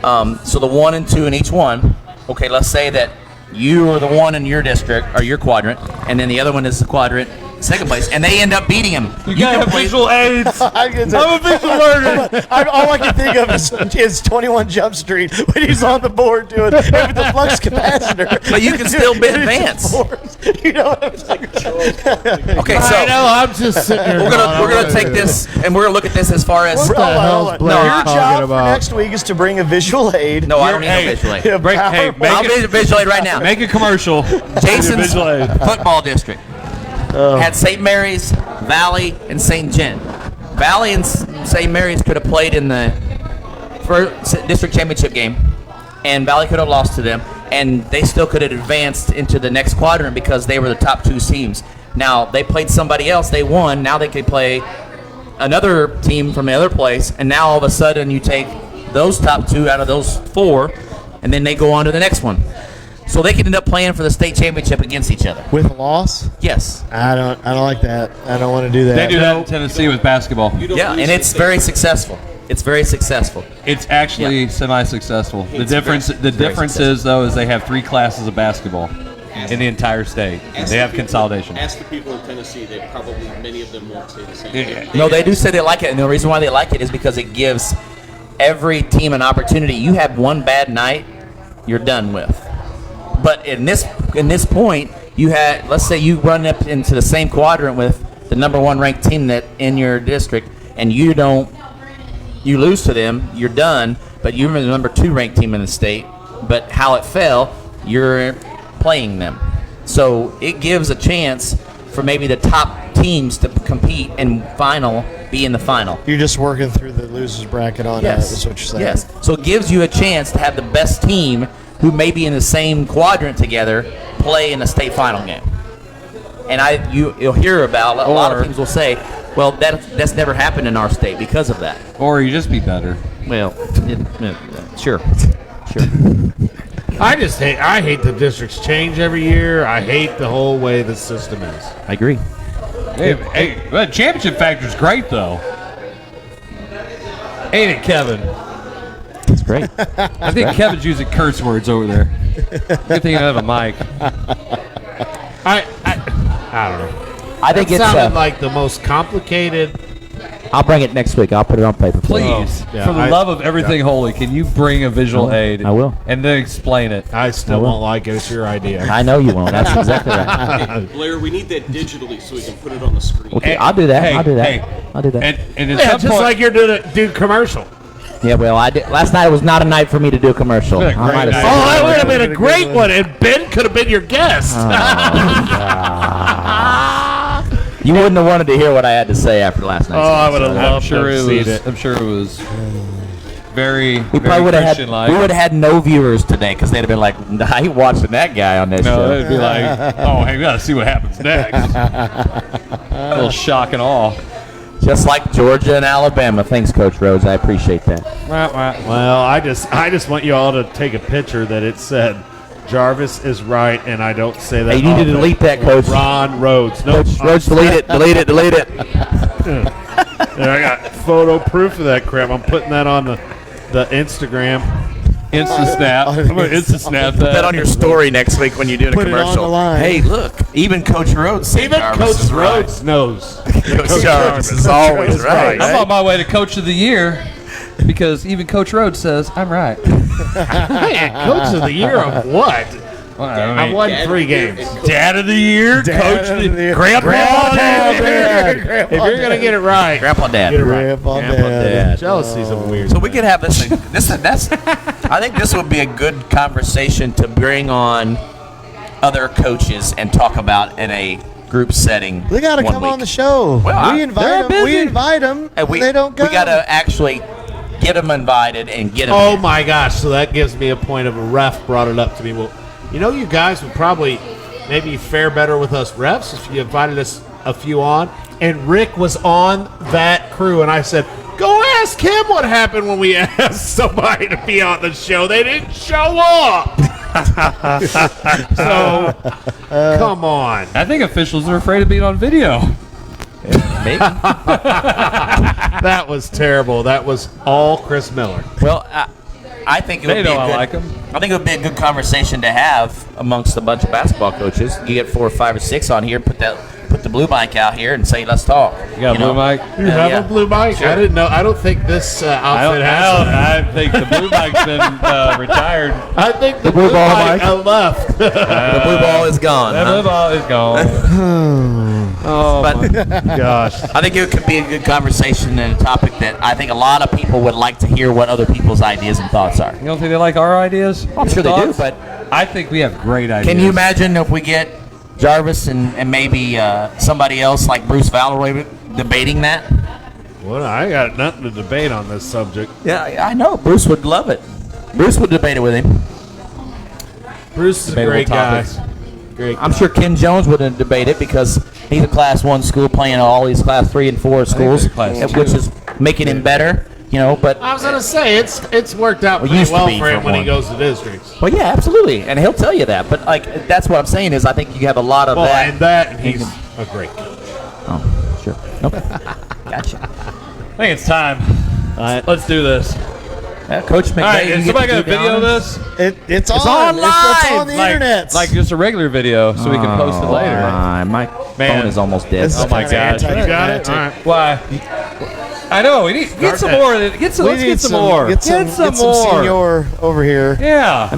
so the 1 and 2 in each one. Okay, let's say that you are the one in your district or your quadrant, and then the other one is the quadrant second place, and they end up beating him. You got visual aids. I'm a visual learner. All I can think of is 21 Jump Street when he's on the board doing it with the flux capacitor. But you can still advance. You know what I'm saying? Okay, so I know. I'm just sitting here. we're gonna take this and we're gonna look at this as far as Hold on. Blair Your talking job for about? next week is to bring a visual aid. no, I don't need a visual aid. I'll be the visual aid right now. Make a commercial. Jason's visual aid. football district had St. Mary's, Valley, and St. John. Valley and St. Mary's could have played in the first district championship game, and Valley could have lost to them, and they still could have advanced into the next quadrant because they were the top 2 teams. Now, they played somebody else, they won, now they could play another team from the other place, and now all of a sudden you take those top 2 out of those 4, and then they go on to the next one. So they could end up playing for the state championship against each other. With a loss? Yes. I don't like that. I don't want to do that. They do that in Tennessee with basketball. Yeah, and it's very successful. It's very successful. It's actually semi-successful. The difference is though is they have 3 classes of basketball in the entire state. They have consolidation. Ask the people in Tennessee, many of them won't say the same thing. No, they do say they like it, and the reason why they like it is because it gives every team an opportunity. You have one bad night, you're done with. But in this point, you had, let's say you run up into the same quadrant with the number 1 ranked team that in your district, and you lose to them, you're done. But you're the number 2 ranked team in the state. But how it fell, you're playing them, so it gives a chance for maybe the top teams to compete and be in the final. You're just working through the losers bracket on that. That's what you're saying. Yes. So it gives you a chance to have the best team who may be in the same quadrant together play in a state final game. And you'll hear about a lot of teams will say, well, that's never happened in our state because of that. Or you just be better. Well, sure. I hate the districts change every year. I hate the whole way the system is. I agree. Hey, the championship factor is great though. Ain't it, Kevin? It's great. I think Kevin's using curse words over there. Good thing I have a mic. I don't know. I think It it's. sounded like the most complicated. I'll bring it next week. I'll put it on paper. for you. Please, yeah, for the love of everything holy, can you bring a visual aid? I will. And then explain it. I still won't like it. It's your idea. I know you won't. That's exactly right. Blair, we need that digitally so we can put it on the screen. Okay, I'll do that. Hey, I'll do that. hey. I'll do that. And at Yeah, some just point, like you're doing a dude commercial. Yeah, well, I did. Last night was not a night for me to do a commercial. Been a great I might have night. said Oh, that. that would have been a great one, and Ben could have been your guest. You wouldn't have wanted to hear what I had to say after last night. I would have I'm loved sure to it have seen was. it. I'm sure it was very, We very probably would have had. Christian-like. We would have had no viewers today because they'd have been like, "I ain't watching that guy on this No, show." it'd be like, oh, hey, we gotta see what happens next. A little shock and awe. Just like Georgia and Alabama. Thanks, Coach Rhodes. I appreciate that. Well, I just want you all to take a picture that it said, Jarvis is right, and I don't say that. Hey, you need to often. delete that, Coach. Ron Rhodes. No, Coach Rhodes, delete it. Delete it. Delete it. I got photo proof of that crap. I'm putting that on the Instagram. Insta snap. I'm gonna Insta snap Put that that. on your story next week when you do the Put it on commercial. the line. Hey, look, even Coach Rhodes said Even Jarvis Coach is right. Rhodes knows. Coach Jarvis is always right. I'm on my way to Coach of the Year because even Coach Rhodes says I'm right. Hey, Coach of the Year of what? Well, I I mean, won 3 games. Dad of the Year, Coach of the Year, Grandpa of the Year. If you're gonna get it right, Grandpa Dad. get it right. Grandpa Dad. Jealousy's a weird. So we could have this. I think this would be a good conversation to bring on other coaches and talk about in a group setting. They got to one come week. on the show. Well, we invite them. We invite them. And they don't go. We got to actually get them invited and get them. Oh my gosh! So that gives me a point of a ref brought it up to me. Well, you guys would probably maybe fare better with us refs if you invited us a few on. And Rick was on that crew, and I said, "Go ask him what happened when we asked somebody to be on the show. They didn't show up." So, come on. I think officials are afraid of being on video. Maybe. That was terrible. That was all Chris Miller. Well, I think it would They be know a I good, like 'em. I think it would be a good conversation to have amongst a bunch of basketball coaches. You get 4 or 5 or 6 on here, put the blue mic out here, and say, "Let's talk." You got a blue mic? You have yeah. a blue mic? Sure. I didn't know. I don't think this outfit has. I think the blue mic's been retired. I think the blue ball mic mic? left. The blue ball is gone. That blue ball is gone. Oh, But Gosh. I think it could be a good conversation and a topic that I think a lot of people would like to hear what other people's ideas and thoughts are. you don't think they like our ideas? I'm sure they do, Thoughts? but I think we have great ideas. can you imagine if we get Jarvis and maybe somebody else like Bruce Valeroy debating that? Well, I got nothing to debate on this subject. Yeah, I know. Bruce would love it. Bruce would debate it with him. Bruce is a Debatable great guy. topics. Great. I'm sure Ken Jones wouldn't debate it because he's a Class 1 school playing all these Class 3 and 4 schools, they're Class which is making him better, But I was gonna say it's worked out Well, pretty used to well be for him for when he one. goes to districts. well, yeah, absolutely, and he'll tell you that. But that's what I'm saying is I think you have a lot of Well, that. and that he's a great guy. Oh, sure. Okay. Gotcha. I think it's time. Let's do this. Coach McVey. All right, you is get somebody to going do to the video honors? this? It's on. on It's on the Like, internet. like just a regular video so we can post it later. My phone is almost dead. This is Oh my gosh. You got it. anti- All right. Why? I know. We need get some more. Let's get some more. Get some more. senior over here. Yeah.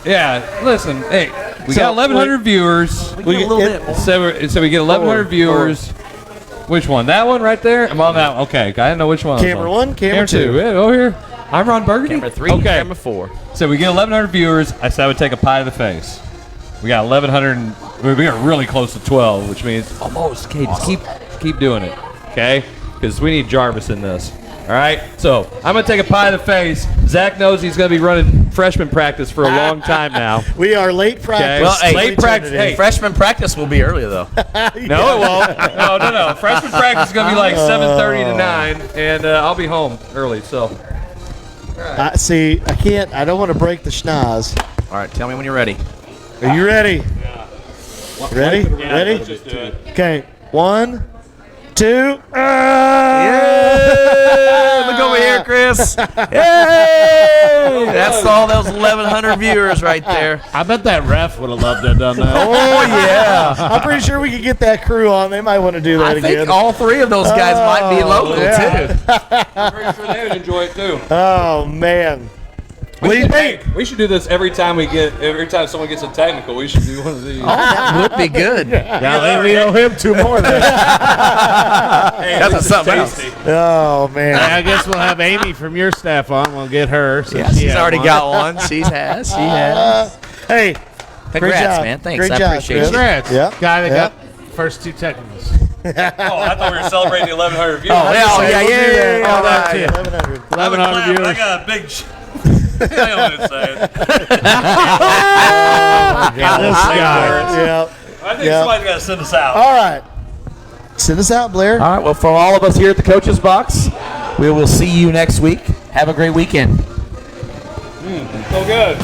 Yeah. Listen. Hey, we got 1,100 viewers. get a little bit more. So we get 1,100 viewers. Which one? That one right there? I'm on that one. Okay. I didn't know which one. I was Camera on. 1, camera 2. Yeah, over here. I'm Ron Burgundy. Camera 3, Okay. camera 4. So we get 1,100 viewers. I said I would take a pie to the face. We got 1,100. We are really close to 12, which means almost. Okay, just keep doing it. Okay, because we need Jarvis in this. All right. So I'm gonna take a pie to the face. Zach knows he's gonna be running freshman practice for a long time now. We are late practice. Okay. Well, hey, late practice. Hey, Freshman practice will be earlier though. no, it won't. No. Freshman practice is gonna be like 7:30 to 9, and I'll be home early. So See, I can't. I don't want to break the schnoz. All right, tell me when you're ready. Are you ready? Ready? Ready? let's just do it. Okay. 1, 2. Look over here, Chris. Yay! That's all those 1,100 viewers right there. I bet that ref would have loved to have done that. Oh yeah. I'm pretty sure we could get that crew on. They might want to do that I again. think all 3 of those guys might be local yeah. too. I'm pretty sure they would enjoy it too. Oh man. What do you think? We should do this every time someone gets a technical. We should do one of these. That would be good. Yeah, we owe him 2 more then. That's something else. Oh man. I guess we'll have Amy from your staff on. We'll get her. Yeah, she's already got one. She has. Hey. Congrats, job. man. Thanks. Great I job, appreciate Chris. it. Congrats. Yeah. Guy that Yeah. got first 2 technicals. Oh, I thought we were celebrating the 1,100 viewers. Oh, yeah, All that too. 1100. 1,100 I viewers. got a big. I know what it's saying. This guy. Yeah. I think Yeah. somebody's got to send us out. All right. Send us out, Blair. All right. Well, for all of us here at the Coach's Box, we will see you next week. Have a great weekend. So good.